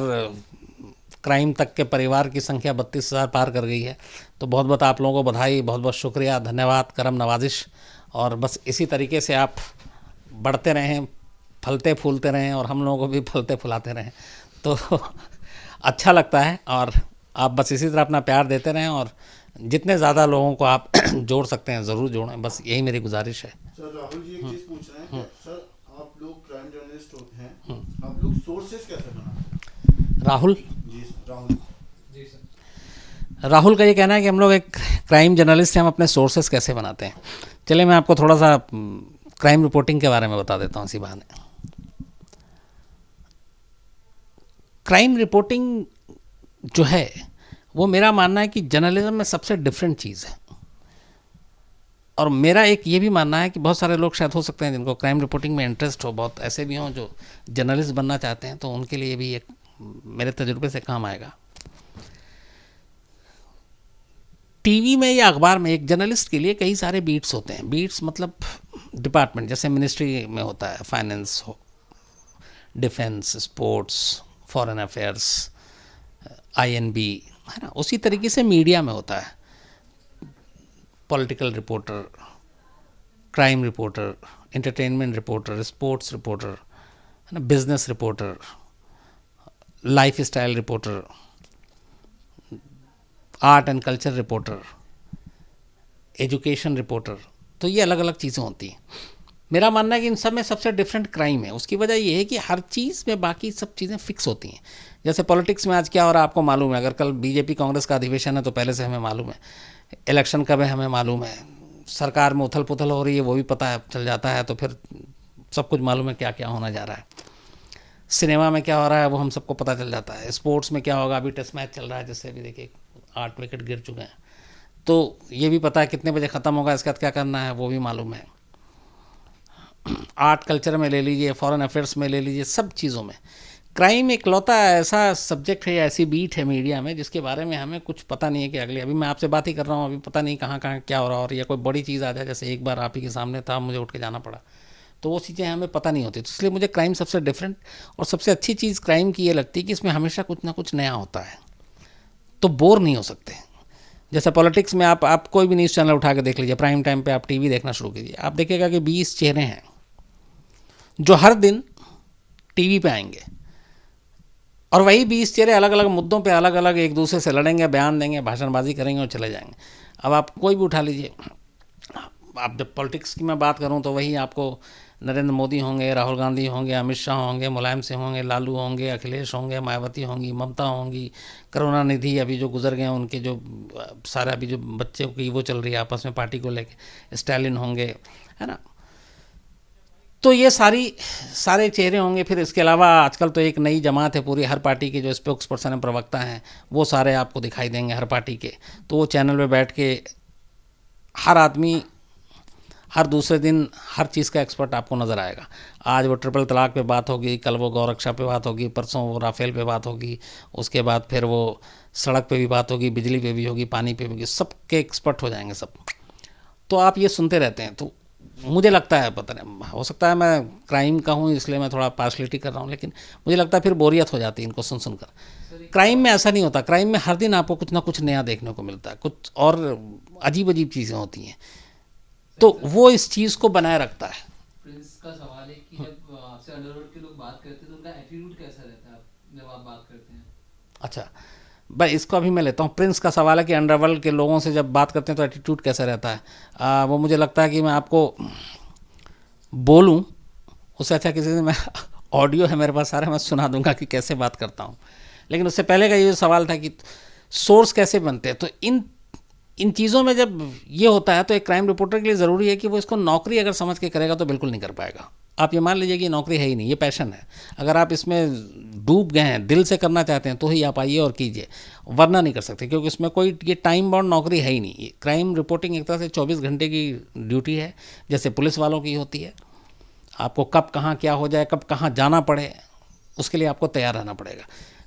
क्राइम तक के परिवार की संख्या 32,000 पार कर गई है। तो बहुत बहुत आप लोगों को बधाई, बहुत बहुत शुक्रिया, धन्यवाद, करम नवाजिश। और बस इसी तरीके से आप बढ़ते रहें, फलते फूलते रहें, और हम लोगों को भी फलते फुलाते रहें, तो अच्छा लगता है। और आप बस इसी तरह अपना प्यार देते रहें और जितने ज़्यादा लोगों को आप जोड़ सकते हैं ज़रूर जोड़ें, बस यही मेरी गुजारिश है। सर राहुल जी एक चीज पूछ रहे हैं कि सर आप लोग क्राइम जर्नलिस्ट होते हैं, आप लोग सोर्सेस कैसे बनाते हैं? राहुल जी राहुल जी सर। राहुल का ये कहना है कि हम लोग एक क्राइम जर्नलिस्ट हैं, हम अपने सोर्सेस कैसे बनाते हैं। चलिए मैं आपको थोड़ा सा क्राइम रिपोर्टिंग के बारे में बता देता हूँ इसी बहाने। क्राइम रिपोर्टिंग जो है वो मेरा मानना है कि जर्नलिज्म में सबसे डिफरेंट चीज़ है। और मेरा एक ये भी मानना है कि बहुत सारे लोग शायद हो सकते हैं जिनको क्राइम रिपोर्टिंग में इंटरेस्ट हो, बहुत ऐसे भी हों जो जर्नलिस्ट बनना चाहते हैं, तो उनके लिए भी एक मेरे तजुर्बे से काम आएगा। टीवी में या अखबार में एक जर्नलिस्ट के लिए कई सारे बीट्स होते हैं। बीट्स मतलब डिपार्टमेंट, जैसे मिनिस्ट्री में होता है फाइनेंस हो, defence, sports, foreign affairs, INB, है ना। उसी तरीके से मीडिया में होता है political reporter, crime reporter, entertainment reporter, sports reporter, है ना, business reporter, life style reporter, art and culture reporter, education reporter. तो ये अलग अलग चीज़ें होती हैं। मेरा मानना है कि इन सब में सबसे डिफरेंट क्राइम है। उसकी वजह ये है कि हर चीज़ में बाकी सब चीज़ें फिक्स होती हैं। जैसे पॉलिटिक्स में आज क्या हो रहा है आपको मालूम है, अगर कल बीजेपी कांग्रेस का अधिवेशन है तो पहले से हमें मालूम है, इलेक्शन कब है हमें मालूम है, सरकार में उथल पुथल हो रही है वो भी पता है, चल जाता है, तो फिर सब कुछ मालूम है क्या क्या होने जा रहा है। सिनेमा में क्या हो रहा है वो हम सबको पता चल जाता है। स्पोर्ट्स में क्या होगा, अभी टेस्ट मैच चल रहा है जिससे भी देखिए 8 विकेट गिर चुके हैं, तो ये भी पता है कितने बजे ख़त्म होगा, इसके बाद क्या करना है वो भी मालूम है। आर्ट कल्चर में ले लीजिए, फॉरेन अफेयर्स में ले लीजिए, सब चीज़ों में। क्राइम इकलौता ऐसा सब्जेक्ट है, ऐसी बीट है मीडिया में जिसके बारे में हमें कुछ पता नहीं है कि अभी मैं आपसे बात ही कर रहा हूँ, अभी पता नहीं कहाँ कहाँ क्या हो रहा है, और या कोई बड़ी चीज़ आ जाए, जैसे एक बार आप ही के सामने था मुझे उठ के जाना पड़ा, तो वो चीज़ें हमें पता नहीं होती। तो इसलिए मुझे क्राइम सबसे डिफरेंट और सबसे अच्छी चीज़ क्राइम की ये लगती है कि इसमें हमेशा कुछ ना कुछ नया होता है, तो बोर नहीं हो सकते। जैसे पॉलिटिक्स में आप कोई भी न्यूज़ चैनल उठा के देख लीजिए, प्राइम टाइम पे आप टीवी देखना शुरू कीजिए, आप देखिएगा कि 20 चेहरे हैं जो हर दिन टीवी पे आएंगे, और वही 20 चेहरे अलग अलग मुद्दों पे अलग अलग एक दूसरे से लड़ेंगे, बयान देंगे, भाषणबाजी करेंगे और चले जाएंगे। अब आप कोई भी उठा लीजिए, आप जब पॉलिटिक्स की मैं बात करूं तो वही आपको नरेंद्र मोदी होंगे, राहुल गांधी होंगे, अमित शाह होंगे, मुलायम सिंह होंगे, लालू होंगे, अखिलेश होंगे, मायावती होंगी, ममता होंगी, करुणानिधि अभी जो गुजर गए हैं उनके जो सारा अभी जो बच्चों की वो चल रही है आपस में पार्टी को लेके, स्टालिन होंगे, है ना। तो ये सारे चेहरे होंगे। फिर इसके अलावा आजकल तो एक नई जमात है पूरी, हर पार्टी के जो स्पोक्स पर्सन है, प्रवक्ता हैं, वो सारे आपको दिखाई देंगे हर पार्टी के। तो वो चैनल पे बैठ के हर आदमी हर दूसरे दिन हर चीज़ का एक्सपर्ट आपको नज़र आएगा। आज वो ट्रिपल तलाक पे बात होगी, कल वो गौरक्षा पे बात होगी, परसों वो राफेल पे बात होगी, उसके बाद फिर वो सड़क पे भी बात होगी, बिजली पे भी होगी, पानी पे भी होगी, सबके एक्सपर्ट हो जाएंगे सब। तो आप ये सुनते रहते हैं। तो मुझे लगता है, पता नहीं, हो सकता है मैं क्राइम का हूँ इसलिए मैं थोड़ा पार्शलिटी कर रहा हूँ, लेकिन मुझे लगता है फिर बोरियत हो जाती है इनको सुन सुनकर। क्राइम में ऐसा नहीं होता। क्राइम में हर दिन आपको कुछ ना कुछ नया देखने को मिलता है, कुछ और अजीब अजीब चीज़ें होती हैं, तो वो इस चीज़ को बनाए रखता है। प्रिंस का सवाल है कि जब आपसे अंडरवर्ल्ड के लोग बात करते हैं तो उनका एटीट्यूड कैसा रहता है जब आप बात करते हैं? अच्छा भाई, इसको अभी मैं लेता हूँ। प्रिंस का सवाल है कि अंडरवर्ल्ड के लोगों से जब बात करते हैं तो एटीट्यूड कैसा रहता है। वो मुझे लगता है कि मैं आपको बोलूँ उससे अच्छा किसी से मैं ऑडियो है मेरे पास सारे, मैं सुना दूंगा कि कैसे बात करता हूँ। लेकिन उससे पहले का ये सवाल था कि सोर्स कैसे बनते हैं। तो इन चीज़ों में जब ये होता है तो एक क्राइम रिपोर्टर के लिए ज़रूरी है कि वो इसको नौकरी अगर समझ के करेगा तो बिल्कुल नहीं कर पाएगा। आप ये मान लीजिए कि नौकरी है ही नहीं, ये पैशन है। अगर आप इसमें डूब गए हैं, दिल से करना चाहते हैं, तो ही आप आइए और कीजिए, वरना नहीं कर सकते, क्योंकि इसमें कोई ये टाइम बाउंड नौकरी है ही नहीं। क्राइम रिपोर्टिंग एक तरह से 24 घंटे की ड्यूटी है, जैसे पुलिस वालों की होती है। आपको कब कहाँ क्या हो जाए, कब कहाँ जाना पड़े, उसके लिए आपको तैयार रहना पड़ेगा।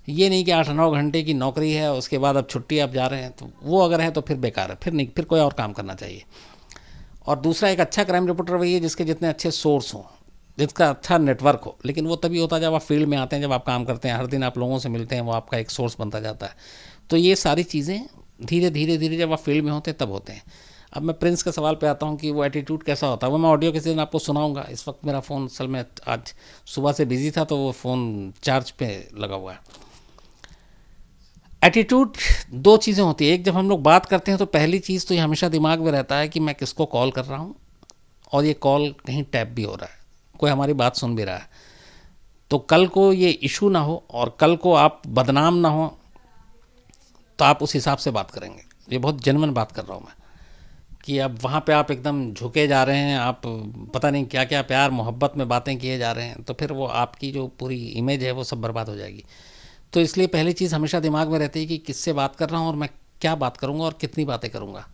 ये नहीं कि 8-9 घंटे की नौकरी है उसके बाद अब छुट्टी आप जा रहे हैं, तो वो अगर है तो फिर बेकार है, फिर नहीं, फिर कोई और काम करना चाहिए। और दूसरा, एक अच्छा क्राइम रिपोर्टर वही है जिसके जितने अच्छे सोर्स हों, जिसका अच्छा नेटवर्क हो। लेकिन वो तभी होता है जब आप फील्ड में आते हैं, जब आप काम करते हैं, हर दिन आप लोगों से मिलते हैं, वो आपका एक सोर्स बनता जाता है। तो ये सारी चीज़ें धीरे धीरे जब आप फील्ड में होते हैं तब होते हैं। अब मैं प्रिंस के सवाल पे आता हूँ कि वो एटीट्यूड कैसा होता है। वो मैं ऑडियो किसी दिन आपको सुनाऊंगा। इस वक्त मेरा फ़ोन असल में आज सुबह से बिजी था तो वो फ़ोन चार्ज पे लगा हुआ है। एटीट्यूड दो चीज़ें होती है। एक, जब हम लोग बात करते हैं तो पहली चीज़ तो ये हमेशा दिमाग में रहता है कि मैं किसको कॉल कर रहा हूँ और ये कॉल कहीं टैप भी हो रहा है, कोई हमारी बात सुन भी रहा है। तो कल को ये इशू ना हो और कल को आप बदनाम ना हो तो आप उस हिसाब से बात करेंगे। ये बहुत जेन्युइन बात कर रहा हूँ मैं कि अब वहाँ पे आप एकदम झुके जा रहे हैं, आप पता नहीं क्या क्या प्यार मोहब्बत में बातें किए जा रहे हैं, तो फिर वो आपकी जो पूरी इमेज है वो सब बर्बाद हो जाएगी। तो इसलिए पहली चीज़ हमेशा दिमाग में रहती है कि किससे बात कर रहा हूँ और मैं क्या बात करूँगा और कितनी बातें करूँगा।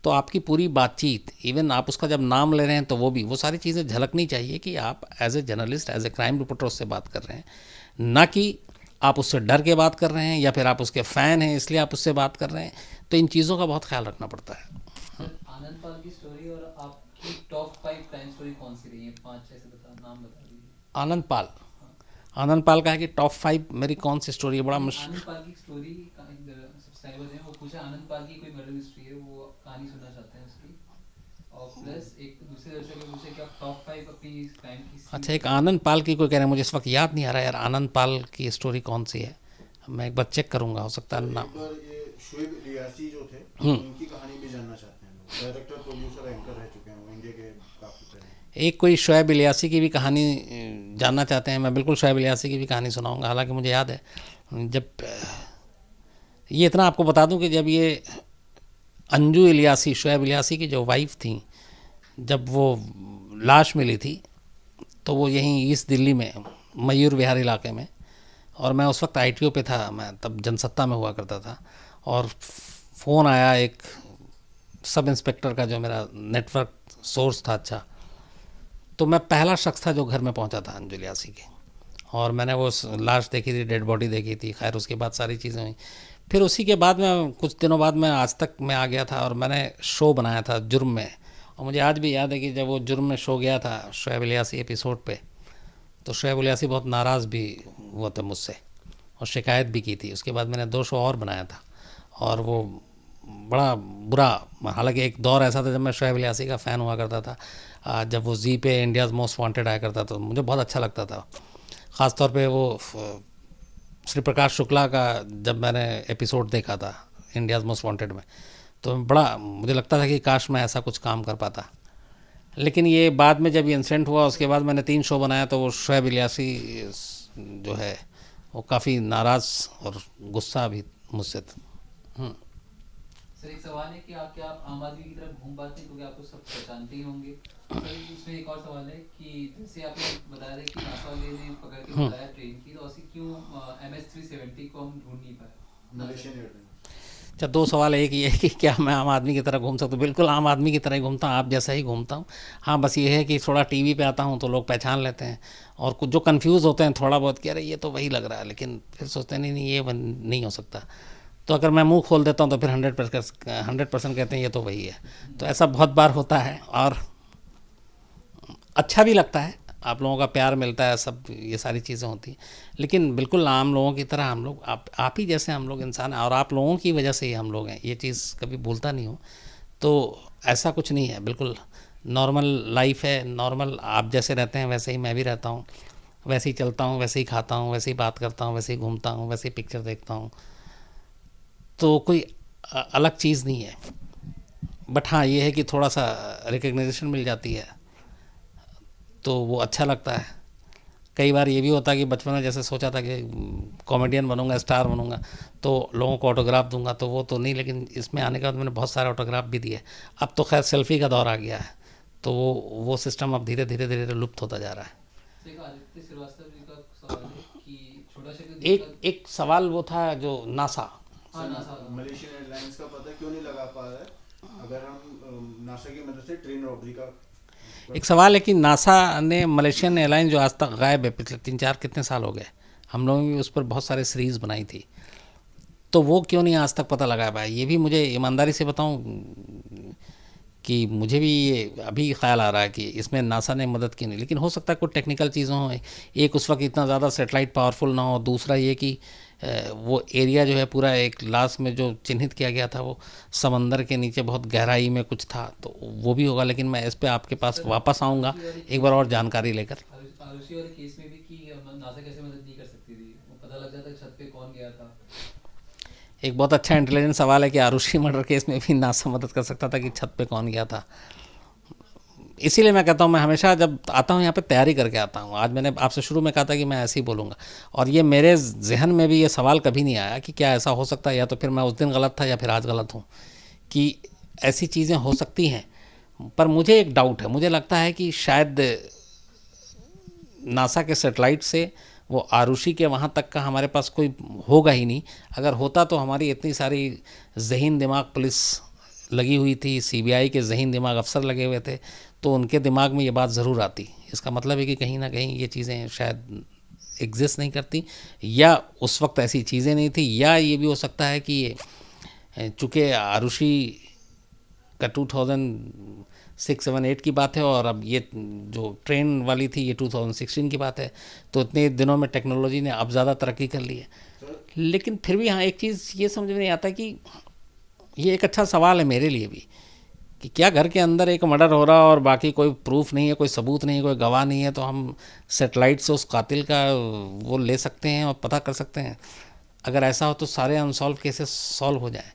तो आपकी पूरी बातचीत, इवन आप उसका जब नाम ले रहे हैं तो वो सारी चीज़ें झलकनी चाहिए कि आप as a journalist, as a crime reporter उससे बात कर रहे हैं, ना कि आप उससे डर के बात कर रहे हैं या फिर आप उसके फ़ैन हैं इसलिए आप उससे बात कर रहे हैं। तो इन चीज़ों का बहुत ख्याल रखना पड़ता है। सर, आनंद पाल की स्टोरी और आपकी टॉप 5 क्राइम स्टोरी कौन सी रही है? 5 ऐसे नाम बता दीजिए। आनंद पाल, आनंद पाल का है कि टॉप 5 मेरी कौन सी स्टोरी है, बड़ा मुश्किल। आनंद पाल की स्टोरी का एक सब्सक्राइबर है, वो पूछा आनंद पाल की कोई मर्डर मिस्ट्री है, वो कहानी सुनना चाहते हैं उसकी। और प्लस एक दूसरे दर्शक ने पूछा कि आप टॉप 5 अपनी क्राइम की अच्छा, एक आनंद पाल की कोई कह रहे हैं, मुझे इस वक्त याद नहीं आ रहा यार आनंद पाल की स्टोरी कौन सी है, मैं एक बार चेक करूँगा, हो सकता है नाम। एक बार ये शुएब इलियासी जो थे, उनकी कहानी भी जानना चाहते हैं लोग। डायरेक्टर, प्रोड्यूसर, एंकर रह चुके हैं वो इंडिया के काफी पहले। एक कोई शुएब इलियासी की भी कहानी जानना चाहते हैं, मैं बिल्कुल शुएब इलियासी की भी कहानी सुनाऊंगा। हालांकि मुझे याद है जब ये इतना आपको बता दूं कि जब ये अंजू इलियासी, शुएब इलियासी की जो वाइफ थी, जब वो लाश मिली थी तो वो यहीं ईस्ट दिल्ली में मयूर विहार इलाके में, और मैं उस वक्त ITO पे था, मैं तब जनसत्ता में हुआ करता था, और फ़ोन आया एक सब इंस्पेक्टर का जो मेरा नेटवर्क सोर्स था अच्छा, तो मैं पहला शख्स था जो घर में पहुंचा था अंजू इलियासी के, और मैंने वो लाश देखी थी, डेड बॉडी देखी थी। खैर उसके बाद सारी चीज़ें हुई। फिर उसी के बाद में कुछ दिनों बाद मैं आज तक में आ गया था और मैंने शो बनाया था जुर्म में, और मुझे आज भी याद है कि जब वो जुर्म में शो गया था शुएब इलियासी एपिसोड पे, तो शुएब इलियासी बहुत नाराज़ भी हुआ था मुझसे और शिकायत भी की थी। उसके बाद मैंने 2 शो और बनाया था और वो बड़ा बुरा, हालांकि एक दौर ऐसा था जब मैं शुएब इलियासी का फ़ैन हुआ करता था, जब वो जी पे इंडियाज़ मोस्ट वांटेड आया करता था, मुझे बहुत अच्छा लगता था। ख़ास तौर पे वो श्री प्रकाश शुक्ला का जब मैंने एपिसोड देखा था इंडियाज़ मोस्ट वांटेड में, तो बड़ा मुझे लगता था कि काश मैं ऐसा कुछ काम कर पाता। लेकिन ये बाद में जब ये इंसिडेंट हुआ उसके बाद मैंने 3 शो बनाया, तो वो शुएब इलियासी जो है वो काफ़ी नाराज़ और गुस्सा भी मुझसे था। सर, एक सवाल है कि आप क्या आम आदमी की तरफ घूम पाते हैं, क्योंकि आपको सब पहचानते ही होंगे। सर, इसमें एक और सवाल है कि जैसे आपने बताया था कि नासा वाले ने पकड़ के बताया ट्रेन की, तो ऐसी क्यों MS-370 को हम ढूंढ नहीं पाए? Malaysian airlines. अच्छा, 2 सवाल, एक ये है कि क्या मैं आम आदमी की तरह घूम सकता हूँ? बिल्कुल आम आदमी की तरह ही घूमता हूँ, आप जैसा ही घूमता हूँ। हाँ, बस ये है कि थोड़ा टीवी पे आता हूँ तो लोग पहचान लेते हैं, और कुछ जो कंफ्यूज होते हैं थोड़ा बहुत कि अरे ये तो वही लग रहा है, लेकिन फिर सोचते हैं नहीं नहीं ये नहीं हो सकता। तो अगर मैं मुंह खोल देता हूँ तो फिर 100% कहते हैं ये तो वही है। तो ऐसा बहुत बार होता है और अच्छा भी लगता है, आप लोगों का प्यार मिलता है, सब ये सारी चीज़ें होती हैं। लेकिन बिल्कुल आम लोगों की तरह हम लोग, आप ही जैसे हम लोग इंसान हैं, और आप लोगों की वजह से ही हम लोग हैं, ये चीज़ कभी भूलता नहीं हूँ। तो ऐसा कुछ नहीं है, बिल्कुल नॉर्मल लाइफ है, नॉर्मल आप जैसे रहते हैं वैसे ही मैं भी रहता हूँ, वैसे ही चलता हूँ, वैसे ही खाता हूँ, वैसे ही बात करता हूँ, वैसे ही घूमता हूँ, वैसे ही पिक्चर देखता हूँ। तो कोई अलग चीज़ नहीं है। बट हाँ, ये है कि थोड़ा सा रिकग्निशन मिल जाती है तो वो अच्छा लगता है। कई बार ये भी होता है कि बचपन में जैसे सोचा था कि कॉमेडियन बनूंगा, स्टार बनूंगा, तो लोगों को ऑटोग्राफ दूंगा, तो वो तो नहीं, लेकिन इसमें आने के बाद मैंने बहुत सारे ऑटोग्राफ भी दिए। अब तो खैर सेल्फी का दौर आ गया है, तो वो सिस्टम अब धीरे धीरे धीरे धीरे लुप्त होता जा रहा है। एक आदित्य श्रीवास्तव जी का सवाल है कि छोटा सा एक सवाल वो था जो नासा, हाँ, नासा मलेशियन एयरलाइंस का पता क्यों नहीं लगा पा रहा है? अगर हम नासा की मदद से ट्रेन रॉबरी का, एक सवाल है कि नासा ने मलेशियन एयरलाइन जो आज तक गायब है, पिछले 3-4 कितने साल हो गए, हम लोगों ने भी उस पर बहुत सारे सीरीज़ बनाई थी, तो वो क्यों नहीं आज तक पता लगा पाया? ये भी मुझे ईमानदारी से बताऊं कि मुझे भी ये अभी ख्याल आ रहा है कि इसमें नासा ने मदद की नहीं, लेकिन हो सकता है कुछ टेक्निकल चीज़ों हो, एक उस वक्त इतना ज़्यादा सेटेलाइट पावरफुल ना हो, दूसरा ये कि वो एरिया जो है पूरा एक लास्ट में जो चिन्हित किया गया था वो समंदर के नीचे बहुत गहराई में कुछ था, तो वो भी होगा। लेकिन मैं इस पर आपके पास वापस आऊँगा एक बार और जानकारी लेकर। आरुषि वाले केस में भी कि नासा कैसे मदद नहीं कर सकती थी, वो पता लग जाता छत पे कौन गया था। एक बहुत अच्छा इंटेलिजेंट सवाल है कि आरुषि मर्डर केस में भी नासा मदद कर सकता था कि छत पे कौन गया था। इसीलिए मैं कहता हूँ, मैं हमेशा जब आता हूँ यहाँ पे तैयारी करके आता हूँ। आज मैंने आपसे शुरू में कहा था कि मैं ऐसे ही बोलूँगा, और ये मेरे जहन में भी ये सवाल कभी नहीं आया कि क्या ऐसा हो सकता है, या तो फिर मैं उस दिन गलत था या फिर आज गलत हूँ, कि ऐसी चीज़ें हो सकती हैं। पर मुझे एक डाउट है, मुझे लगता है कि शायद नासा के सैटेलाइट से वो आरुषि के वहाँ तक का हमारे पास कोई होगा ही नहीं। अगर होता तो हमारी इतनी सारी ज़हीन दिमाग पुलिस लगी हुई थी, सीबीआई के ज़हीन दिमाग अफसर लगे हुए थे, तो उनके दिमाग में ये बात ज़रूर आती। इसका मतलब है कि कहीं ना कहीं ये चीज़ें शायद एग्जिस्ट नहीं करती, या उस वक्त ऐसी चीज़ें नहीं थी, या ये भी हो सकता है कि चूँकि आरुषि का 2006, 7, 8 की बात है, और अब ये जो ट्रेन वाली थी ये 2016 की बात है, तो इतने दिनों में टेक्नोलॉजी ने अब ज़्यादा तरक्की कर ली है। लेकिन फिर भी हाँ, एक चीज़ ये समझ में नहीं आता कि ये एक अच्छा सवाल है मेरे लिए भी, कि क्या घर के अंदर एक मर्डर हो रहा और बाकी कोई प्रूफ नहीं है, कोई सबूत नहीं है, कोई गवाह नहीं है, तो हम सेटेलाइट से उस कातिल का वो ले सकते हैं और पता कर सकते हैं। अगर ऐसा हो तो सारे अनसॉल्व केसेस सॉल्व हो जाएं,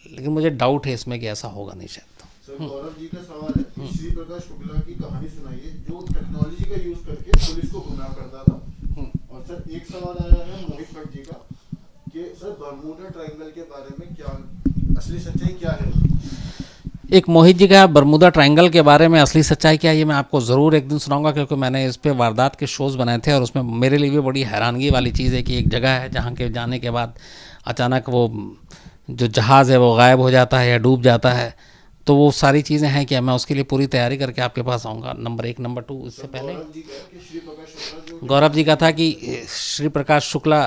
लेकिन मुझे डाउट है इसमें कि ऐसा होगा नहीं शायद। सर गौरव जी का सवाल है कि श्री प्रकाश शुक्ला की कहानी सुनाइए जो टेक्नोलॉजी का यूज करके पुलिस को गुमराह करता था। और सर एक सवाल आया है मोहित भट्ट जी का कि सर बरमूडा ट्रायंगल के बारे में क्या असली सच्चाई क्या है। एक मोहित जी का बरमूडा ट्रायंगल के बारे में असली सच्चाई क्या है, ये मैं आपको ज़रूर एक दिन सुनाऊंगा, क्योंकि मैंने इस पे वारदात के शोज़ बनाए थे, और उसमें मेरे लिए भी बड़ी हैरानगी वाली चीज़ है कि एक जगह है जहाँ के जाने के बाद अचानक वो जो जहाज़ है वो गायब हो जाता है या डूब जाता है। तो वो सारी चीज़ें हैं कि मैं उसके लिए पूरी तैयारी करके आपके पास आऊँगा, नंबर 1। नंबर 2, इससे पहले गौरव जी का था कि श्री प्रकाश शुक्ला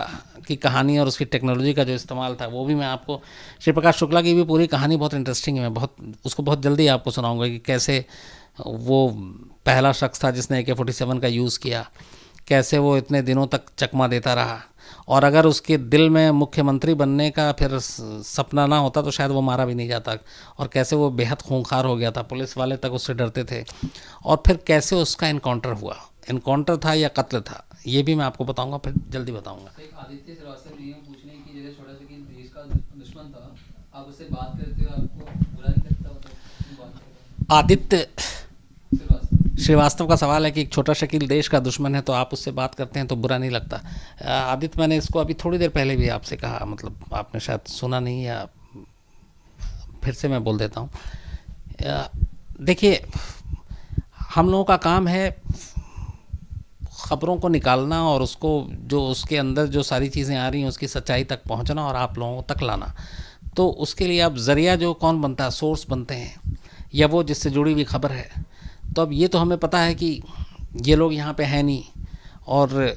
की कहानी और उसकी टेक्नोलॉजी का जो इस्तेमाल था वो भी मैं आपको, श्री प्रकाश शुक्ला की भी पूरी कहानी बहुत इंटरेस्टिंग है, मैं उसको बहुत जल्दी आपको सुनाऊंगा कि कैसे वो पहला शख्स था जिसने AK-47 का यूज़ किया, कैसे वो इतने दिनों तक चकमा देता रहा, और अगर उसके दिल में मुख्यमंत्री बनने का फिर सपना ना होता तो शायद वो मारा भी नहीं जाता, और कैसे वो बेहद खूंखार हो गया था, पुलिस वाले तक उससे डरते थे, और फिर कैसे उसका इनकाउंटर हुआ, इनकाउंटर था या कत्ल था, ये भी मैं आपको बताऊंगा, फिर जल्दी बताऊंगा। एक आदित्य श्रीवास्तव जी पूछने की जगह छोटा सा कि देश का दुश्मन था, आप उससे बात करते हो आपको बुरा नहीं लगता? आदित्य श्रीवास्तव का सवाल है कि एक छोटा शकील देश का दुश्मन है तो आप उससे बात करते हैं तो बुरा नहीं लगता। आदित्य, मैंने इसको अभी थोड़ी देर पहले भी आपसे कहा, मतलब आपने शायद सुना नहीं, या फिर से मैं बोल देता हूँ। देखिए, हम लोगों का काम है ख़बरों को निकालना और उसको जो उसके अंदर जो सारी चीज़ें आ रही हैं उसकी सच्चाई तक पहुँचना और आप लोगों तक लाना। तो उसके लिए अब ज़रिया जो कौन बनता है, सोर्स बनते हैं, या वो जिससे जुड़ी हुई खबर है। तो अब ये तो हमें पता है कि ये लोग यहाँ पे हैं नहीं, और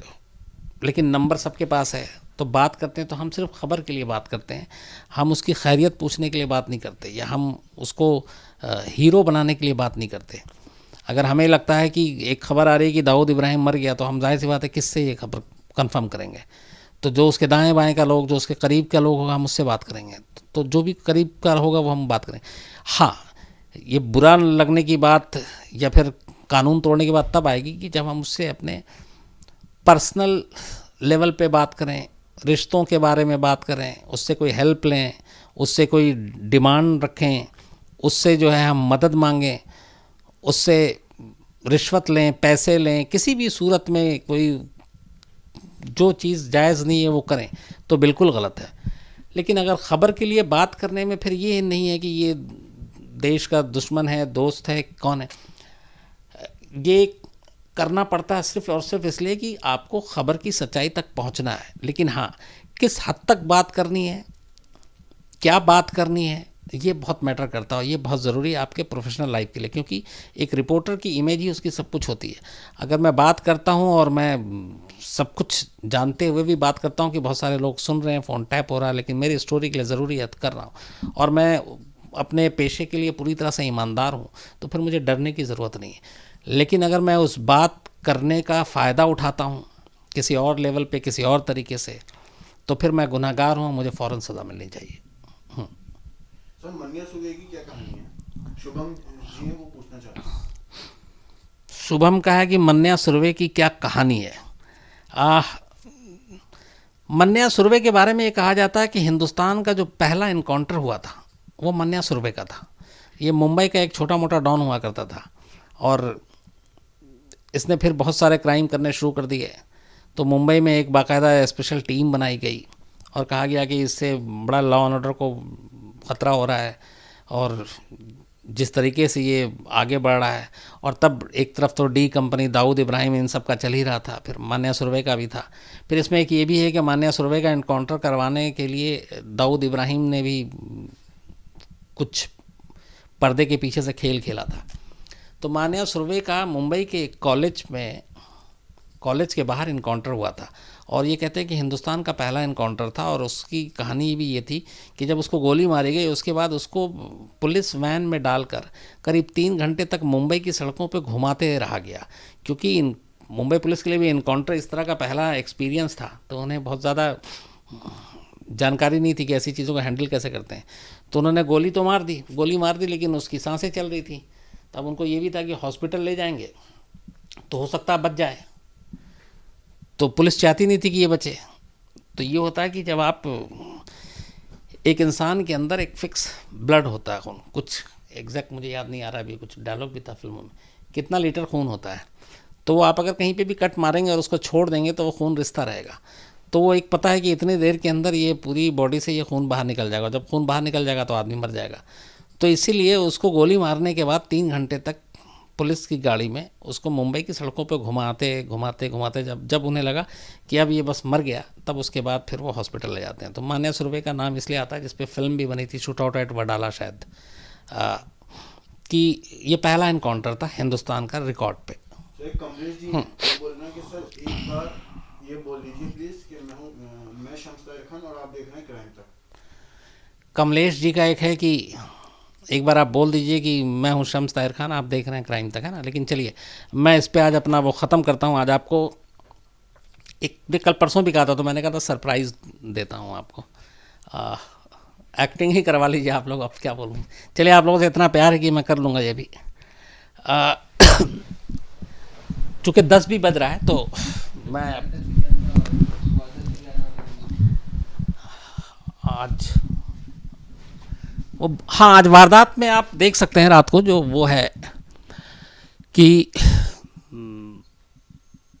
लेकिन नंबर सबके पास है, तो बात करते हैं तो हम सिर्फ खबर के लिए बात करते हैं, हम उसकी खैरियत पूछने के लिए बात नहीं करते, या हम उसको हीरो बनाने के लिए बात नहीं करते। अगर हमें लगता है कि एक खबर आ रही है कि दाऊद इब्राहिम मर गया, तो हम जाहिर सी बात है किससे ये खबर कंफर्म करेंगे? तो जो उसके दाएं बाएं का लोग, जो उसके करीब का लोग होगा, हम उससे बात करेंगे। तो जो भी करीब का होगा वो हम बात करेंगे। हाँ, ये बुरा लगने की बात या फिर कानून तोड़ने की बात तब आएगी कि जब हम उससे अपने पर्सनल लेवल पे बात करें, रिश्तों के बारे में बात करें, उससे कोई हेल्प लें, उससे कोई डिमांड रखें, उससे जो है हम मदद मांगें, उससे रिश्वत लें, पैसे लें, किसी भी सूरत में कोई जो चीज़ जायज़ नहीं है वो करें, तो बिल्कुल गलत है। लेकिन अगर ख़बर के लिए बात करने में फिर ये नहीं है कि ये देश का दुश्मन है, दोस्त है, कौन है, ये करना पड़ता है सिर्फ और सिर्फ इसलिए कि आपको ख़बर की सच्चाई तक पहुंचना है। लेकिन हाँ, किस हद तक बात करनी है, क्या बात करनी है, ये बहुत मैटर करता है। ये बहुत ज़रूरी है आपके प्रोफेशनल लाइफ के लिए, क्योंकि एक रिपोर्टर की इमेज ही उसकी सब कुछ होती है। अगर मैं बात करता हूँ और मैं सब कुछ जानते हुए भी बात करता हूँ कि बहुत सारे लोग सुन रहे हैं, फ़ोन टैप हो रहा है, लेकिन मेरी स्टोरी के लिए ज़रूरी है कर रहा हूँ और मैं अपने पेशे के लिए पूरी तरह से ईमानदार हूँ, तो फिर मुझे डरने की ज़रूरत नहीं है। लेकिन अगर मैं उस बात करने का फ़ायदा उठाता हूँ किसी और लेवल पे, किसी और तरीके से, तो फिर मैं गुनहगार हूँ, मुझे फ़ौरन सज़ा मिलनी चाहिए। सर, मन्या सुर्वे की क्या कहानी है? शुभम जी वो पूछना चाहते हैं। शुभम का है कि मन्या सुर्वे की क्या कहानी है। मन्या सुरभि के बारे में ये कहा जाता है कि हिंदुस्तान का जो पहला इनकाउंटर हुआ था वो मन्या सुरभि का था। ये मुंबई का एक छोटा मोटा डॉन हुआ करता था और इसने फिर बहुत सारे क्राइम करने शुरू कर दिए। तो मुंबई में एक बाकायदा स्पेशल टीम बनाई गई और कहा गया कि इससे बड़ा लॉ एंड ऑर्डर को ख़तरा हो रहा है और जिस तरीके से ये आगे बढ़ रहा है। और तब एक तरफ तो डी कंपनी, दाऊद इब्राहिम, इन सब का चल ही रहा था, फिर मान्या सुरभि का भी था। फिर इसमें एक ये भी है कि मान्या सुरभि का इनकाउंटर करवाने के लिए दाऊद इब्राहिम ने भी कुछ पर्दे के पीछे से खेल खेला था। तो मान्या सुरभि का मुंबई के कॉलेज के बाहर इनकाउंटर हुआ था और ये कहते हैं कि हिंदुस्तान का पहला इनकाउंटर था। और उसकी कहानी भी ये थी कि जब उसको गोली मारी गई उसके बाद उसको पुलिस वैन में डालकर करीब 3 घंटे तक मुंबई की सड़कों पे घुमाते रहा गया, क्योंकि मुंबई पुलिस के लिए भी इनकाउंटर इस तरह का पहला एक्सपीरियंस था, तो उन्हें बहुत ज़्यादा जानकारी नहीं थी कि ऐसी चीज़ों को हैंडल कैसे करते हैं। तो उन्होंने गोली मार दी लेकिन उसकी सांसें चल रही थी। तब उनको ये भी था कि हॉस्पिटल ले जाएंगे तो हो सकता है बच जाए, तो पुलिस चाहती नहीं थी कि ये बचे। तो ये होता है कि जब आप एक इंसान के अंदर एक फिक्स ब्लड होता है, कुछ एग्जैक्ट मुझे याद नहीं आ रहा, अभी कुछ डायलॉग भी था फिल्मों में, कितना लीटर खून होता है, तो वो आप अगर कहीं पे भी कट मारेंगे और उसको छोड़ देंगे तो वो खून रिसता रहेगा। तो वो एक पता है कि इतनी देर के अंदर ये पूरी बॉडी से ये खून बाहर निकल जाएगा, जब खून बाहर निकल जाएगा तो आदमी मर जाएगा। तो इसीलिए उसको गोली मारने के बाद 3 घंटे तक पुलिस की गाड़ी में उसको मुंबई की सड़कों पे घुमाते जब उन्हें लगा कि अब ये बस मर गया, तब उसके बाद फिर वो हॉस्पिटल ले जाते हैं। तो मान्या सुरभि का नाम इसलिए आता है, जिस पे फिल्म भी बनी थी, शूट आउट एट वडाला शायद, कि ये पहला इनकाउंटर था हिंदुस्तान का रिकॉर्ड पे। कमलेश जी बोलना कि सर एक बार ये बोल लीजिए प्लीज कि मैं शम्स ताहिर खान और आप देख रहे हैं क्राइम तक। कमलेश जी का एक है कि एक बार आप बोल दीजिए कि मैं हूँ शम्स ताहिर खान, आप देख रहे हैं क्राइम तक, है ना। लेकिन चलिए मैं इस पे आज अपना वो ख़त्म करता हूँ। आज आपको एक कल परसों भी कहा था, तो मैंने कहा था सरप्राइज़ देता हूँ आपको, एक्टिंग ही करवा लीजिए आप लोग, अब क्या बोलूँ। चलिए आप लोगों से इतना प्यार है कि मैं कर लूँगा ये भी। चूँकि 10 भी बज रहा है तो मैं आज वारदात में आप देख सकते हैं रात को जो वो है कि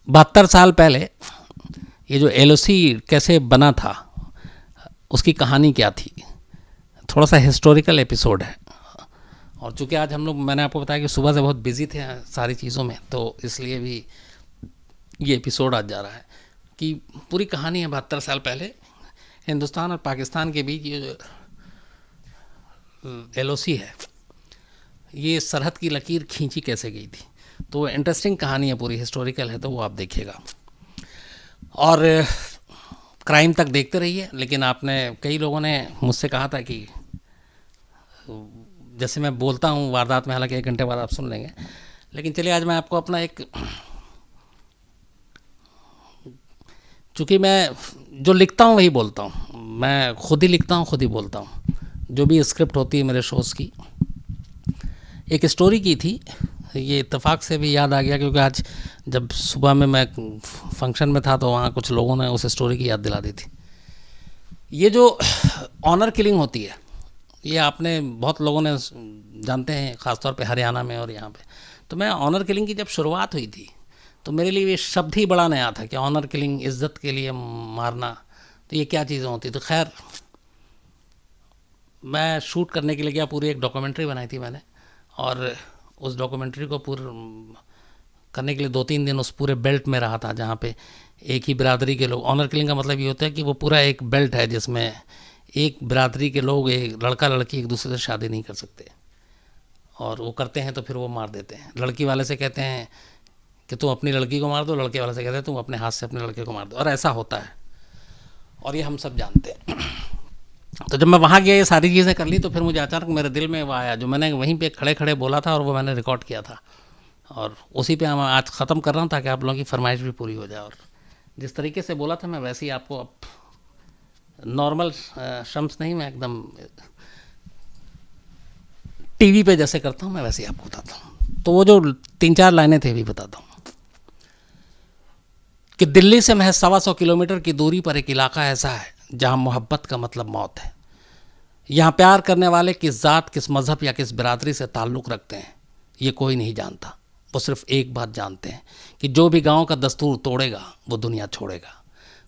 72 साल पहले ये जो LOC कैसे बना था, उसकी कहानी क्या थी, थोड़ा सा हिस्टोरिकल एपिसोड है। और चूँकि आज हम लोग, मैंने आपको बताया कि सुबह से बहुत बिजी थे सारी चीज़ों में, तो इसलिए भी ये एपिसोड आज जा रहा है कि पूरी कहानी है 72 साल पहले हिंदुस्तान और पाकिस्तान के बीच ये जो LOC है, ये सरहद की लकीर खींची कैसे गई थी। तो इंटरेस्टिंग कहानी है, पूरी हिस्टोरिकल है, तो वो आप देखिएगा। और क्राइम तक देखते रहिए। लेकिन आपने, कई लोगों ने मुझसे कहा था कि जैसे मैं बोलता हूँ वारदात में, हालांकि 1 घंटे बाद आप सुन लेंगे, लेकिन चलिए आज मैं आपको अपना एक, चूँकि मैं जो लिखता हूँ वही बोलता हूँ, मैं खुद ही लिखता हूँ खुद ही बोलता हूँ। जो भी स्क्रिप्ट होती है मेरे शोज़ की, एक स्टोरी की थी, ये इत्तेफाक से भी याद आ गया क्योंकि आज जब सुबह में मैं फंक्शन में था तो वहाँ कुछ लोगों ने उस स्टोरी की याद दिला दी थी। ये जो ऑनर किलिंग होती है, ये आपने बहुत लोगों ने जानते हैं, ख़ासतौर पे हरियाणा में और यहाँ पे। तो मैं ऑनर किलिंग की जब शुरुआत हुई थी तो मेरे लिए ये शब्द ही बड़ा नया था कि ऑनर किलिंग, इज़्ज़त के लिए मारना, तो ये क्या चीज़ें होती। तो खैर मैं शूट करने के लिए गया, पूरी एक डॉक्यूमेंट्री बनाई थी मैंने, और उस डॉक्यूमेंट्री को पूरा करने के लिए 2-3 दिन उस पूरे बेल्ट में रहा था जहाँ पे एक ही बिरादरी के लोग, ऑनर किलिंग का मतलब ये होता है कि वो पूरा एक बेल्ट है जिसमें एक बिरादरी के लोग, एक लड़का लड़की एक दूसरे से शादी नहीं कर सकते, और वो करते हैं तो फिर वो मार देते हैं। लड़की वाले से कहते हैं कि तुम अपनी लड़की को मार दो, लड़के वाले से कहते हैं तुम अपने हाथ से अपने लड़के को मार दो, और ऐसा होता है, और ये हम सब जानते हैं। तो जब मैं वहाँ गया, ये सारी चीज़ें कर ली, तो फिर मुझे अचानक मेरे दिल में वो आया जो मैंने वहीं पे खड़े खड़े बोला था, और वो मैंने रिकॉर्ड किया था, और उसी पे मैं आज ख़त्म कर रहा हूँ ताकि आप लोगों की फरमाइश भी पूरी हो जाए। और जिस तरीके से बोला था मैं वैसे ही आपको, अब नॉर्मल शम्स नहीं, मैं एकदम टीवी पे जैसे करता हूँ मैं वैसे ही आपको बताता हूँ। तो वो जो 3-4 लाइनें थे भी बताता हूँ। कि दिल्ली से महज 125 किलोमीटर की दूरी पर एक इलाका ऐसा है जहां मोहब्बत का मतलब मौत है। यहाँ प्यार करने वाले किस ज़ात, किस मज़हब या किस बिरादरी से ताल्लुक़ रखते हैं ये कोई नहीं जानता। वो सिर्फ एक बात जानते हैं कि जो भी गांव का दस्तूर तोड़ेगा वो दुनिया छोड़ेगा।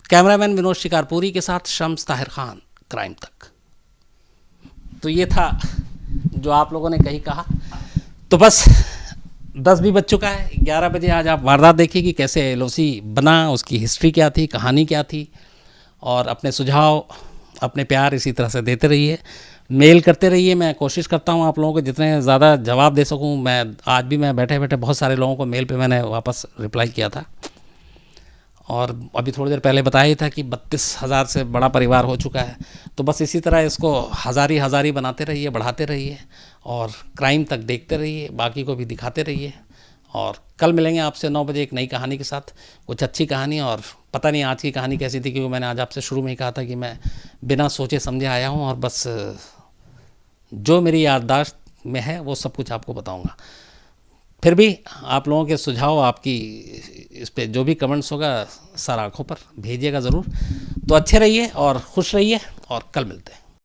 कैमरामैन विनोद शिकारपुरी के साथ शम्स ताहिर खान, क्राइम तक। तो ये था जो आप लोगों ने कहीं कहा। तो बस 10 भी बज चुका है, 11 बजे आज आप वारदात देखिए कि कैसे एलओसी बना, उसकी हिस्ट्री क्या थी, कहानी क्या थी। और अपने सुझाव, अपने प्यार इसी तरह से देते रहिए, मेल करते रहिए। मैं कोशिश करता हूँ आप लोगों को जितने ज़्यादा जवाब दे सकूँ। आज भी मैं बैठे बैठे बहुत सारे लोगों को मेल पे मैंने वापस रिप्लाई किया था। और अभी थोड़ी देर पहले बताया ही था कि 32,000 से बड़ा परिवार हो चुका है। तो बस इसी तरह इसको हज़ारी बनाते रहिए, बढ़ाते रहिए और क्राइम तक देखते रहिए, बाकी को भी दिखाते रहिए। और कल मिलेंगे आपसे 9 बजे एक नई कहानी के साथ, कुछ अच्छी कहानी। और पता नहीं आज की कहानी कैसी थी, क्योंकि मैंने आज आपसे शुरू में ही कहा था कि मैं बिना सोचे समझे आया हूँ और बस जो मेरी याददाश्त में है वो सब कुछ आपको बताऊँगा। फिर भी आप लोगों के सुझाव, आपकी इस पे जो भी कमेंट्स होगा सर आँखों पर भेजिएगा ज़रूर। तो अच्छे रहिए और खुश रहिए और कल मिलते हैं।